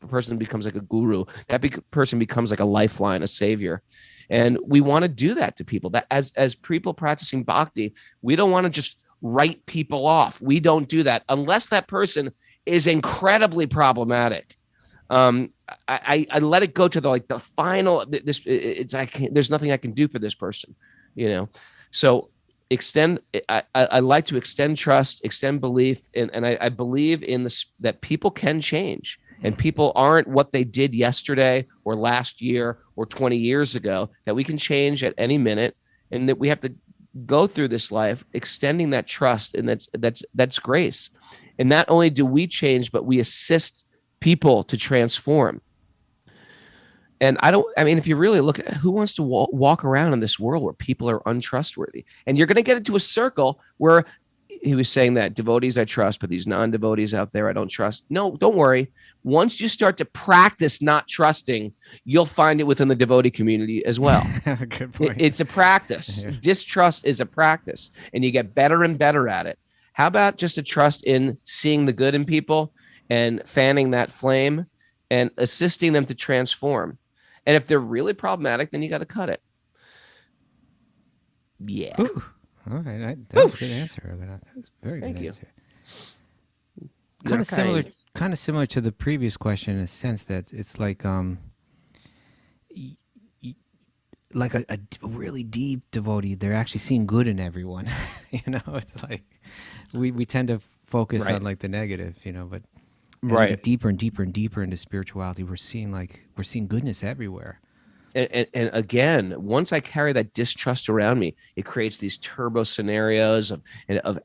S2: person becomes like a guru. That person becomes like a lifeline, a savior. And we want to do that to people. That as people practicing bhakti, we don't want to just write people off. We don't do that unless that person is incredibly problematic. I let it go to the final. There's nothing I can do for this person, So I like to extend trust, extend belief, and I believe in this, that people can change, and people aren't what they did yesterday or last year or 20 years ago, that we can change at any minute, and that we have to go through this life extending that trust, and that's grace. And not only do we change, but we assist people to transform. And if you really look at who wants to walk around in this world where people are untrustworthy, and you're going to get into a circle where he was saying that devotees I trust, but these non-devotees out there I don't trust. No, don't worry. Once you start to practice not trusting, you'll find it within the devotee community as well.
S4: Good point.
S2: It's a practice. Yeah. Distrust is a practice, and you get better and better at it. How about just a trust in seeing the good in people and fanning that flame and assisting them to transform? And if they're really problematic, then you got to cut it. Yeah.
S4: Ooh. All right. That was a good answer. That was a very good answer. Kind of similar to the previous question in a sense that it's like a really deep devotee. They're actually seeing good in everyone. It's like we tend to focus on the negative, but as we get deeper and deeper and deeper into spirituality, we're seeing goodness everywhere.
S2: And again, once I carry that distrust around me, it creates these turbo scenarios of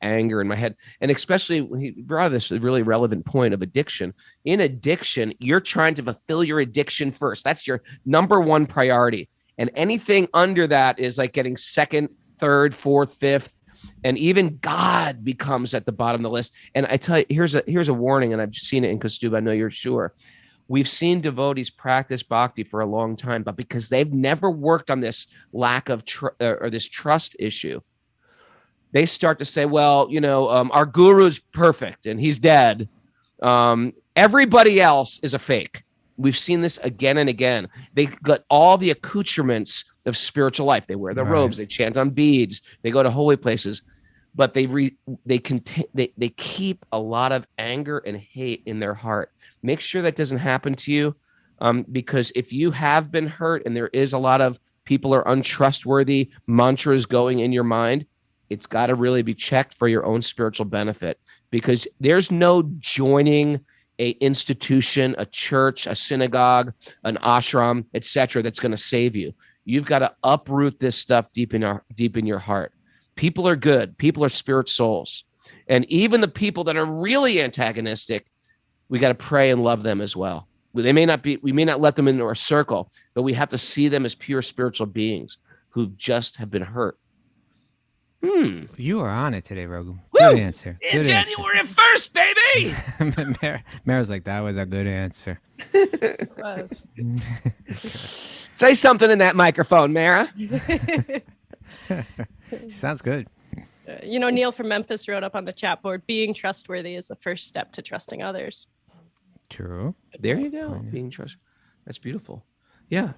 S2: anger in my head. And especially when he brought this really relevant point of addiction. In addiction, you're trying to fulfill your addiction first. That's your number one priority. And anything under that is like getting second, third, fourth, fifth, and even God becomes at the bottom of the list. And I tell you, here's a warning, and I've seen it in Kaustubha. I know you're sure. We've seen devotees practice bhakti for a long time, but because they've never worked on this lack of or this trust issue, they start to say, well, our guru's perfect and he's dead. Everybody else is a fake. We've seen this again and again. They got all the accoutrements of spiritual life. They wear the robes, they chant on beads, they go to holy places, but they keep a lot of anger and hate in their heart. Make sure that doesn't happen to you, because if you have been hurt and there is a lot of people are untrustworthy mantras going in your mind, it's got to really be checked for your own spiritual benefit, because there's no joining a institution, a church, a synagogue, an ashram, etc., that's going to save you. You've got to uproot this stuff deep in your heart. People are good. People are spirit souls. And even the people that are really antagonistic, we got to pray and love them as well. We may not let them into our circle, but we have to see them as pure spiritual beings who just have been hurt.
S4: You are on it today, Raghu.
S2: Woo!
S4: Good answer.
S2: In January 1st, baby!
S4: Mara's like, that was a good answer.
S5: It was.
S2: Say something in that microphone, Mara.
S4: She sounds good.
S5: Neil from Memphis wrote up on the chat board, being trustworthy is the first step to trusting others.
S4: True.
S2: There you go. Being trustworthy. That's beautiful. Yeah.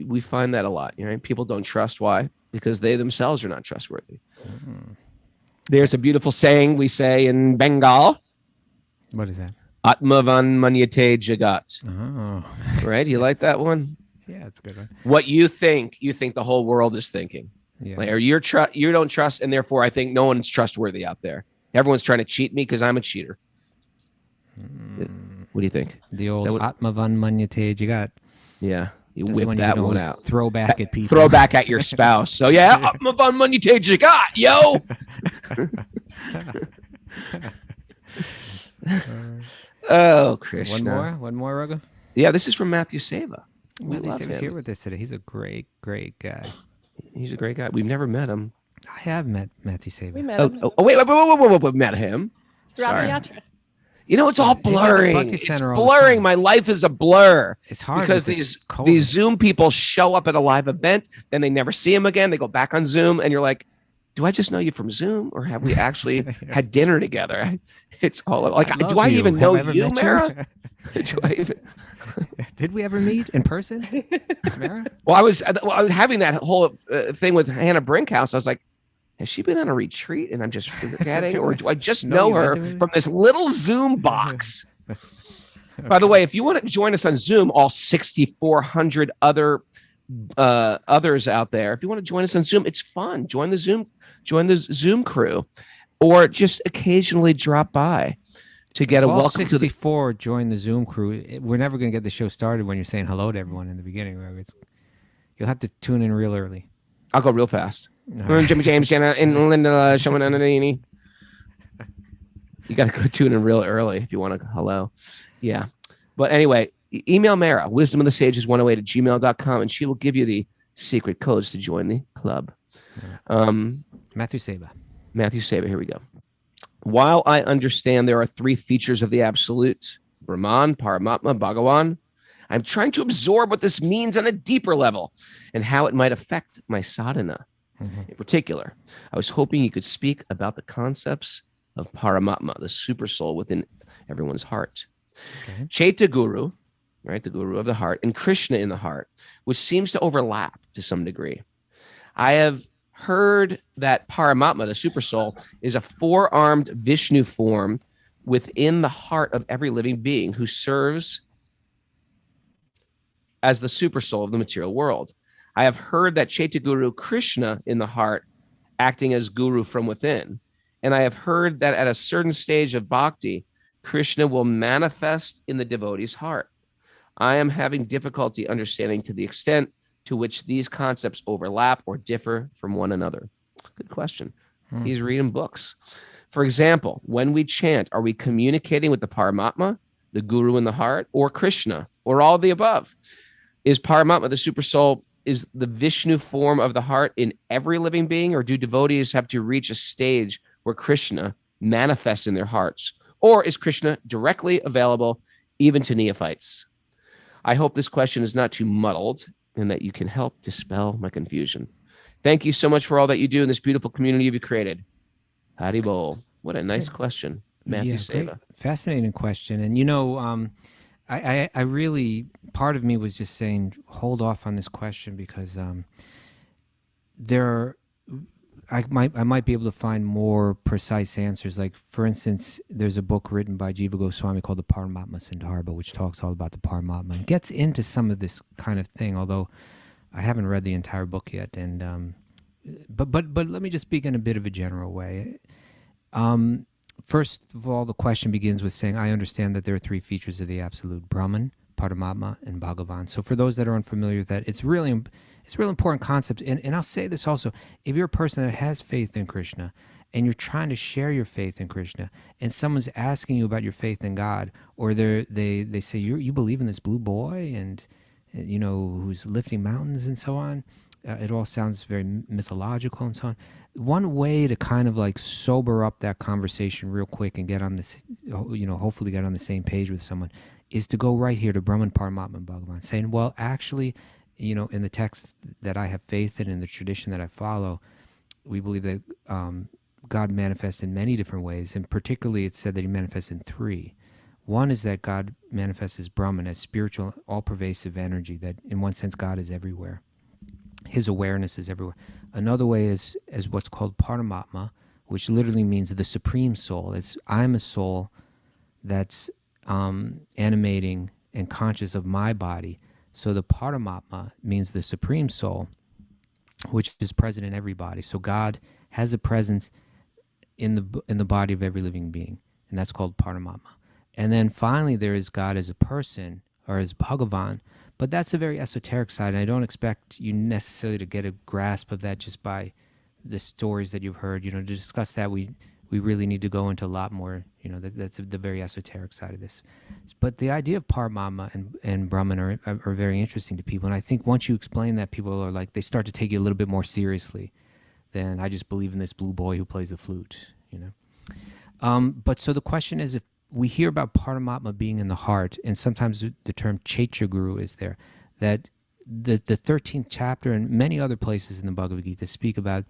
S2: We find that a lot. People don't trust. Why? Because they themselves are not trustworthy. There's a beautiful saying we say in Bengal.
S4: What is that?
S2: Atmavan manyate jagat.
S4: Oh.
S2: Right? You like that one?
S4: Yeah, it's a good one.
S2: What you think the whole world is thinking.
S4: Yeah.
S2: Or you don't trust, and therefore I think no one's trustworthy out there. Everyone's trying to cheat me because I'm a cheater. What do you think?
S4: The old Atmavan Manyate Jagat.
S2: Yeah. You
S4: This is
S2: whip
S4: when
S2: that
S4: you can
S2: one
S4: always
S2: out.
S4: throw back at people.
S2: Throw back at your spouse. So yeah, Atmavan manyate jagat, yo. Oh, Krishna.
S4: One more, Raghu.
S2: Yeah, this is from Matthew Seva.
S4: Matthew Seva's here with us today. He's a great guy.
S2: He's a great guy. We've never met him.
S4: I have met Matthew Seva.
S5: We met him.
S2: Wait, met him. Sorry.
S5: Yatra.
S2: It's all blurring.
S4: Bhakti
S2: It's
S4: Center all the
S2: blurring.
S4: time.
S2: My life is a blur.
S4: It's hard
S2: because
S4: with this
S2: these
S4: COVID.
S2: Zoom people show up at a live event, then they never see him again. They go back on Zoom, and you're like, do I just know you from Zoom, or have we actually had dinner together? It's all like, do I even know you, Mara? Do I even?
S4: Did we ever meet in person, Mara?
S2: Well, I was having that whole thing with Hannah Brinkhouse. I was like, has she been on a retreat and I'm just forgetting, or do I just know her from this little Zoom box? Okay. By the way, if you want to join us on Zoom, all 6,400 others out there, if you want to join us on Zoom, it's fun. Join the Zoom crew, or just occasionally drop by to get a
S4: all
S2: welcome.
S4: 64 join the Zoom crew. We're never going to get the show started when you're saying hello to everyone in the beginning. You'll have to tune in real early.
S2: I'll go real fast.
S4: Right.
S2: Jimmy James, Jenna, and Linda, Showman, Ananini. You got to go tune in real early if you want to. Hello. Yeah. But anyway, email Mara, wisdomofthesages108@gmail.com, and she will give you the secret codes to join the club.
S4: Matthew Seva.
S2: Here we go. While I understand there are three features of the Absolute, Brahman, Paramatma, Bhagavan, I'm trying to absorb what this means on a deeper level and how it might affect my sadhana. In particular, I was hoping you could speak about the concepts of Paramatma, the super soul within everyone's heart. Okay. Chaita Guru, right, the guru of the heart, and Krishna in the heart, which seems to overlap to some degree. I have heard that Paramatma, the super soul, is a four-armed Vishnu form within the heart of every living being who serves as the super soul of the material world. I have heard that Chaita Guru Krishna in the heart acting as guru from within. And I have heard that at a certain stage of bhakti, Krishna will manifest in the devotee's heart. I am having difficulty understanding to the extent to which these concepts overlap or differ from one another? Good question. He's reading books. For example, when we chant, are we communicating with the Paramatma, the guru in the heart, or Krishna, or all of the above? Is Paramatma the super soul? Is the Vishnu form of the heart in every living being, or do devotees have to reach a stage where Krishna manifests in their hearts? Or is Krishna directly available even to neophytes? I hope this question is not too muddled and that you can help dispel my confusion. Thank you so much for all that you do in this beautiful community you've created. Hadi Bol. What a nice question. Matthew
S4: Great.
S2: Seva.
S4: Fascinating question. And, I really, part of me was just saying, hold off on this question because I might be able to find more precise answers. Like, for instance, there's a book written by Jiva Goswami called the Paramatma Sandarbha, which talks all about the Paramatma and gets into some of this kind of thing, although I haven't read the entire book yet. And but let me just speak in a bit of a general way. First of all, the question begins with saying, I understand that there are three features of the Absolute: Brahman, Paramatma, and Bhagavan. So for those that are unfamiliar with that, it's a really important concept. And I'll say this also: if you're a person that has faith in Krishna and you're trying to share your faith in Krishna, and someone's asking you about your faith in God, or they say you believe in this blue boy and who's lifting mountains and so on, it all sounds very mythological and so on. One way to kind of like sober up that conversation real quick and get on this, hopefully get on the same page with someone, is to go right here to Brahman, Paramatma, and Bhagavan, saying, well, actually, in the text that I have faith in the tradition that I follow, we believe that God manifests in many different ways, and particularly it's said that he manifests in three. One is that God manifests as Brahman, as spiritual, all-pervasive energy, that in one sense God is everywhere. His awareness is everywhere. Another way is what's called Paramatma, which literally means the supreme soul. I'm a soul that's animating and conscious of my body. So the Paramatma means the supreme soul, which is present in every body. So God has a presence in the body of every living being, and that's called Paramatma. And then finally there is God as a person, or as Bhagavan, but that's a very esoteric side, and I don't expect you necessarily to get a grasp of that just by the stories that you've heard. To discuss that, we really need to go into a lot more. That's the very esoteric side of this. But the idea of Paramatma and Brahman are very interesting to people, and I think once you explain that, people are like, they start to take you a little bit more seriously than I just believe in this blue boy who plays the flute. But so the question is, if we hear about Paramatma being in the heart, and sometimes the term Chaitya Guru is there, that the 13th chapter and many other places in the Bhagavad Gita speak about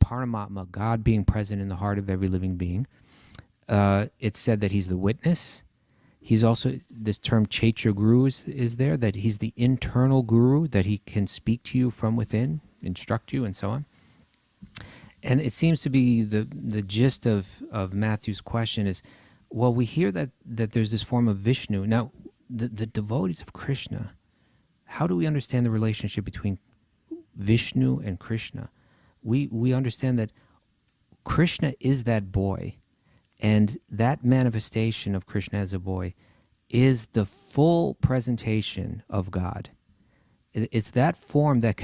S4: Paramatma, God being present in the heart of every living being. It's said that he's the witness. He's also, this term Chaitya Guru is there, that he's the internal guru, that he can speak to you from within, instruct you, and so on. And it seems to be the gist of Matthew's question is, well, we hear that there's this form of Vishnu. Now, the devotees of Krishna, how do we understand the relationship between Vishnu and Krishna? We understand that Krishna is that boy, and that manifestation of Krishna as a boy is the full presentation of God. It's that form that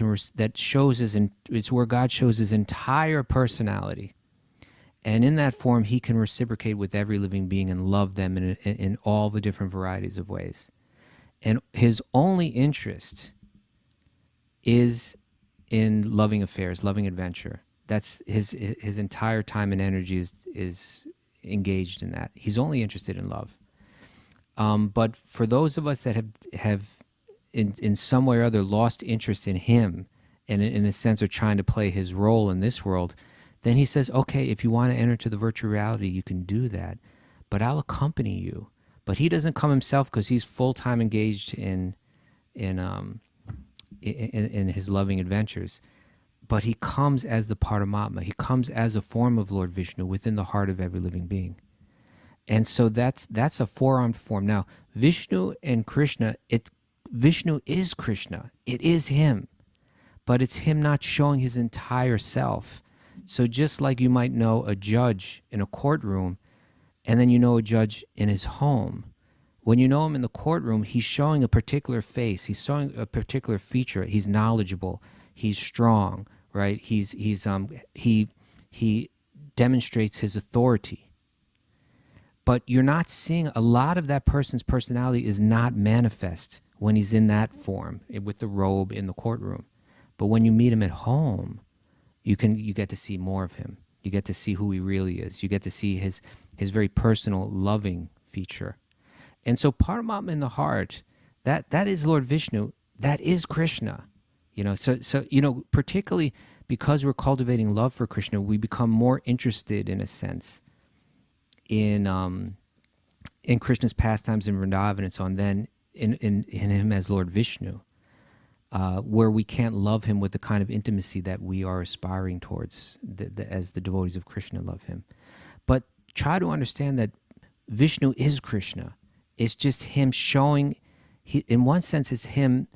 S4: shows it's where God shows his entire personality. And in that form, he can reciprocate with every living being and love them in all the different varieties of ways. And his only interest is in loving affairs, loving adventure. That's his entire time and energy is engaged in that. He's only interested in love. But for those of us that have in some way or other lost interest in him, and in a sense are trying to play his role in this world, then he says, okay, if you want to enter to the virtual reality, you can do that, but I'll accompany you. But he doesn't come himself because he's full-time engaged in his loving adventures. But he comes as the Paramatma. He comes as a form of Lord Vishnu within the heart of every living being. And so that's a four-armed form. Now, Vishnu and Krishna, Vishnu is Krishna. It is him. But it's him not showing his entire self. So just like you might know a judge in a courtroom, and then you know a judge in his home, When you know him in the courtroom, he's showing a particular face. He's showing a particular feature. He's knowledgeable. He's strong, right? He demonstrates his authority. But you're not seeing a lot of that person's personality is not manifest when he's in that form with the robe in the courtroom. But when you meet him at home, you get to see more of him. You get to see who he really is. You get to see his very personal, loving feature. And so Paramatma in the heart, that is Lord Vishnu, that is Krishna. So particularly because we're cultivating love for Krishna, we become more interested, in a sense, in Krishna's pastimes in Vrindavan and so on, than in him as Lord Vishnu, where we can't love him with the kind of intimacy that we are aspiring towards as the devotees of Krishna love him. But try to understand that Vishnu is Krishna. It's just him showing, in one sense, it's him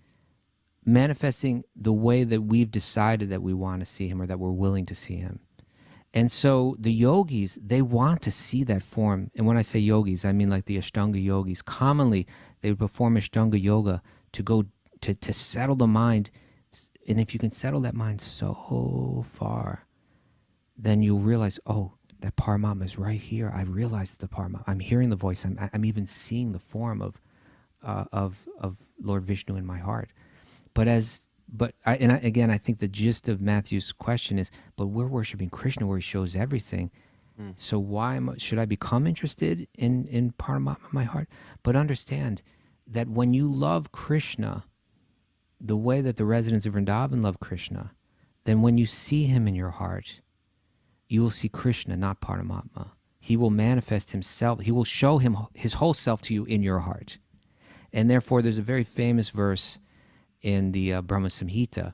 S4: manifesting the way that we've decided that we want to see him or that we're willing to see him. And so the yogis, they want to see that form. And when I say yogis, I mean like the Ashtanga yogis. Commonly, they would perform Ashtanga yoga to go to settle the mind. And if you can settle that mind so far, then you'll realize, oh, that Paramatma is right here. I realize the Paramatma. I'm hearing the voice. I'm even seeing the form of Lord Vishnu in my heart. Again, I think the gist of Matthew's question is, but we're worshiping Krishna where he shows everything. So should I become interested in Paramatma in my heart? But understand that when you love Krishna the way that the residents of Vrindavan love Krishna, then when you see him in your heart, you will see Krishna, not Paramatma. He will manifest himself. He will show his whole self to you in your heart. And therefore, there's a very famous verse in the Brahma Samhita,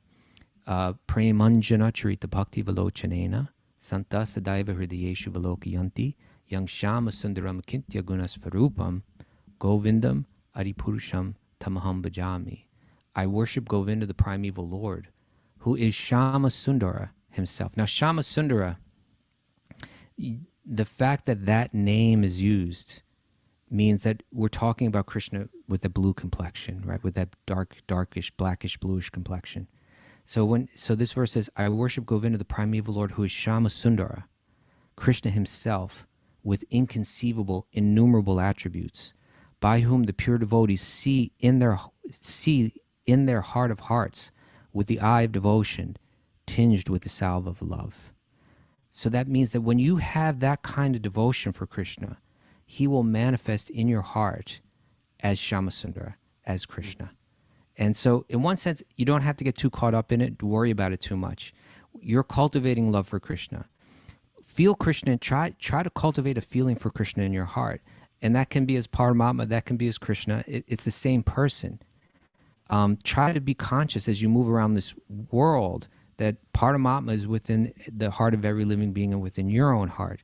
S4: Premanjana Charita Bhakti Velochanena, Santa Sadaiva Hridayeshu Velokayanti, Yang Shama Sundaram Kintya Gunasvarupam, Govindam Adipurusham Tamaham Bhajami. I worship Govinda, the primeval Lord, who is Shama Sundara himself. Now, Shama Sundara, the fact that name is used means that we're talking about Krishna with a blue complexion, right? With that darkish, blackish, bluish complexion. So this verse says, I worship Govinda, the primeval Lord, who is Shama Sundara, Krishna himself, with inconceivable, innumerable attributes, by whom the pure devotees see in their heart of hearts, with the eye of devotion, tinged with the salve of love. So that means that when you have that kind of devotion for Krishna, he will manifest in your heart as Shamasundara, as Krishna. And so in one sense, you don't have to get too caught up in it, worry about it too much. You're cultivating love for Krishna. Feel Krishna and try to cultivate a feeling for Krishna in your heart. And that can be as Paramatma, that can be as Krishna. It's the same person. Try to be conscious as you move around this world that Paramatma is within the heart of every living being and within your own heart.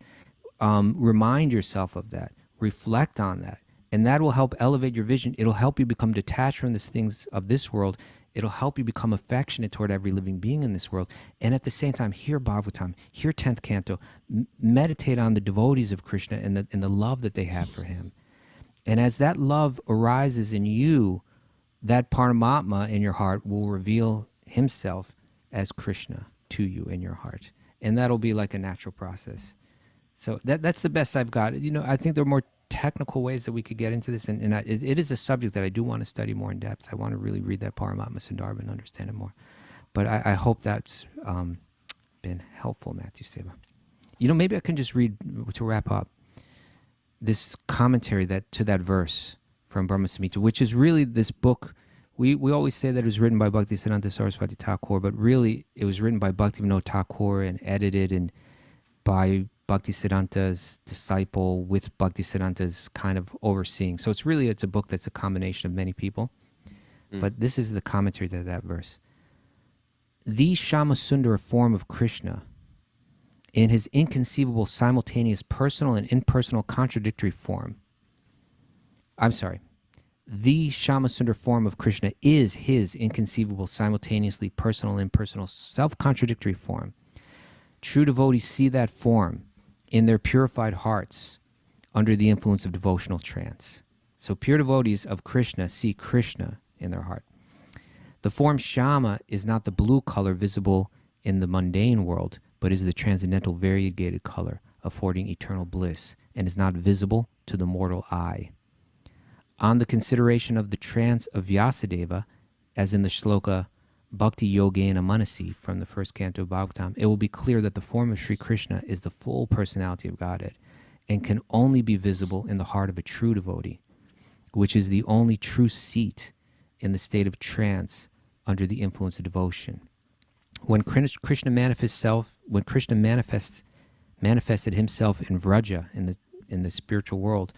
S4: Remind yourself of that. Reflect on that. And that will help elevate your vision. It'll help you become detached from the things of this world. It'll help you become affectionate toward every living being in this world. And at the same time, hear Bhagavatam, hear 10th Canto, meditate on the devotees of Krishna and the love that they have for him. And as that love arises in you, that Paramatma in your heart will reveal himself as Krishna to you in your heart. And that'll be like a natural process. So that's the best I've got. I think there are more technical ways that we could get into this, and it is a subject that I do want to study more in depth. I want to really read that Paramatma Sundarbha and understand it more. But I hope that's been helpful, Matthew Seva. Maybe I can just read, to wrap up, this commentary to that verse from Brahma Samhita, which is really this book. We always say that it was written by Bhaktisiddhanta Saraswati Thakur, but really it was written by Bhaktivinoda Thakur and edited and by Bhaktisiddhanta's disciple with Bhaktisiddhanta's kind of overseeing. So it's a book that's a combination of many people. But this is the commentary to that verse. The Shamasundara form of Krishna, in his inconceivable simultaneous personal and impersonal contradictory form. The Shamasundara form of Krishna is his inconceivable, simultaneously personal and impersonal, self-contradictory form. True devotees see that form in their purified hearts under the influence of devotional trance. So pure devotees of Krishna see Krishna in their heart. The form Shama is not the blue color visible in the mundane world, but is the transcendental variegated color, affording eternal bliss, and is not visible to the mortal eye. On the consideration of the trance of Vyasadeva, as in the shloka Bhakti-yogis Manasi from the first canto of Bhagavatam, it will be clear that the form of Sri Krishna is the full personality of Godhead and can only be visible in the heart of a true devotee, which is the only true seat in the state of trance under the influence of devotion. When Krishna manifested himself in Vraja, in the spiritual world,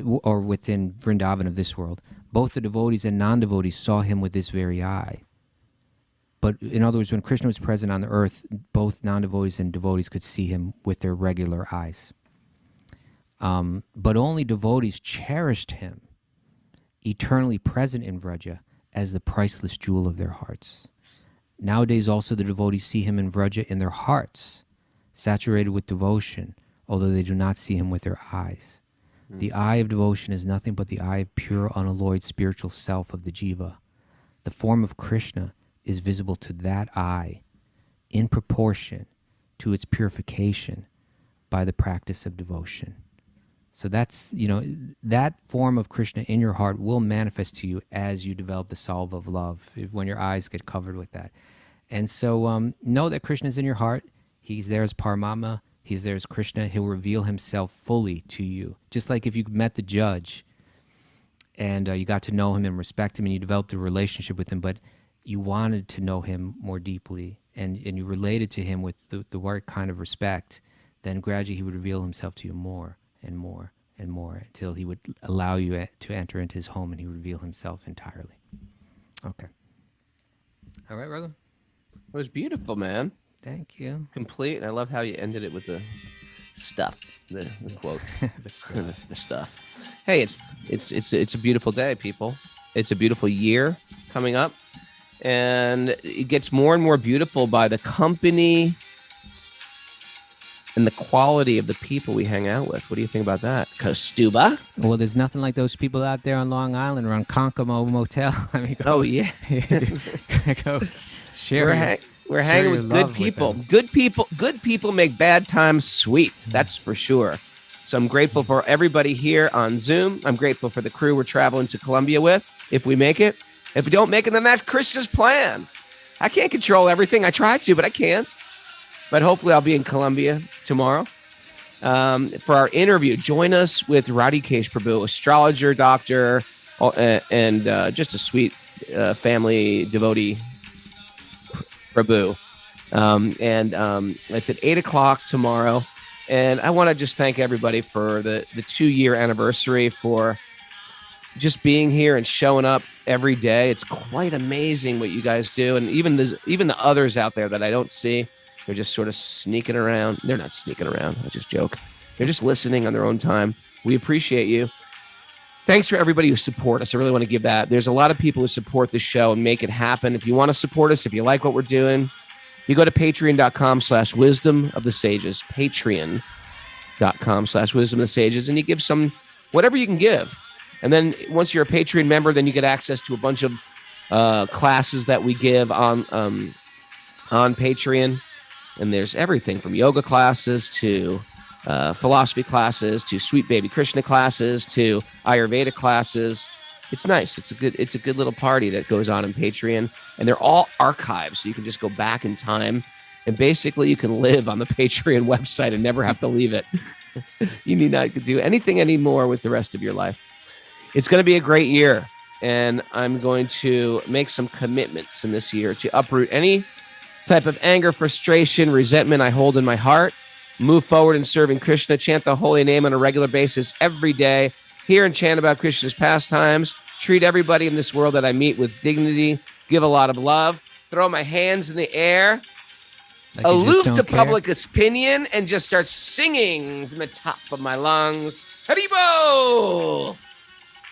S4: or within Vrindavan of this world, both the devotees and non-devotees saw him with this very eye. But in other words, when Krishna was present on the earth, both non-devotees and devotees could see him with their regular eyes. But only devotees cherished him, eternally present in Vraja, as the priceless jewel of their hearts. Nowadays also the devotees see him in Vraja in their hearts, saturated with devotion, although they do not see him with their eyes. The eye of devotion is nothing but the eye of pure, unalloyed spiritual self of the jiva. The form of Krishna is visible to that eye in proportion to its purification by the practice of devotion. So that's, that form of Krishna in your heart will manifest to you as you develop the salve of love, when your eyes get covered with that. And so know that Krishna is in your heart. He's there as Paramatma. He's there as Krishna. He'll reveal himself fully to you. Just like if you met the judge and you got to know him and respect him and you developed a relationship with him, but you wanted to know him more deeply and you related to him with the right kind of respect, then gradually he would reveal himself to you more and more and more until he would allow you to enter into his home and he would reveal himself entirely. Okay. All right, Raghu?
S2: It was beautiful, man.
S4: Thank you.
S2: Complete. I love how you ended it with the stuff, the quote,
S4: The stuff.
S2: the stuff. Hey, it's a beautiful day, people. It's a beautiful year coming up, and it gets more and more beautiful by the company and the quality of the people we hang out with. What do you think about that, Kaustubha?
S4: Well, there's nothing like those people out there on Long Island or on Konkoma Motel. I mean,
S2: Oh yeah,
S4: go share.
S2: We're hanging
S4: your
S2: with
S4: love
S2: good
S4: with
S2: people.
S4: them.
S2: Good people make bad times sweet. That's for sure. So I'm grateful for everybody here on Zoom. I'm grateful for the crew we're traveling to Colombia with, if we make it. If we don't make it, then that's Krishna's plan. I can't control everything. I try to, but I can't. But hopefully I'll be in Colombia tomorrow. For our interview, join us with Radhikesh Prabhu, astrologer, doctor, and just a sweet family devotee Prabhu. It's at 8 o'clock tomorrow. And I want to just thank everybody for the 2-year anniversary, for just being here and showing up every day. It's quite amazing what you guys do. And even the others out there that I don't see, they're just sort of sneaking around. They're not sneaking around. I just joke. They're just listening on their own time. We appreciate you. Thanks for everybody who support us. I really want to give that. There's a lot of people who support the show and make it happen. If you want to support us, if you like what we're doing, you go to patreon.com/wisdom of the sages, patreon.com/wisdom of the sages, and you give some, whatever you can give. And then once you're a Patreon member, then you get access to a bunch of classes that we give on Patreon. And there's everything from yoga classes to philosophy classes to Sweet Baby Krishna classes to Ayurveda classes. It's nice. It's a good little party that goes on in Patreon, and they're all archives, so you can just go back in time, and basically you can live on the Patreon website and never have to leave it. You need not do anything anymore with the rest of your life. It's going to be a great year, and I'm going to make some commitments in this year to uproot any type of anger, frustration, resentment I hold in my heart. Move forward in serving Krishna, chant the holy name on a regular basis every day, hear and chant about Krishna's pastimes, treat everybody in this world that I meet with dignity, give a lot of love, throw my hands in the air,
S4: Like
S2: aloof to
S4: care.
S2: public opinion, and just start singing from the top of my lungs. Haribo!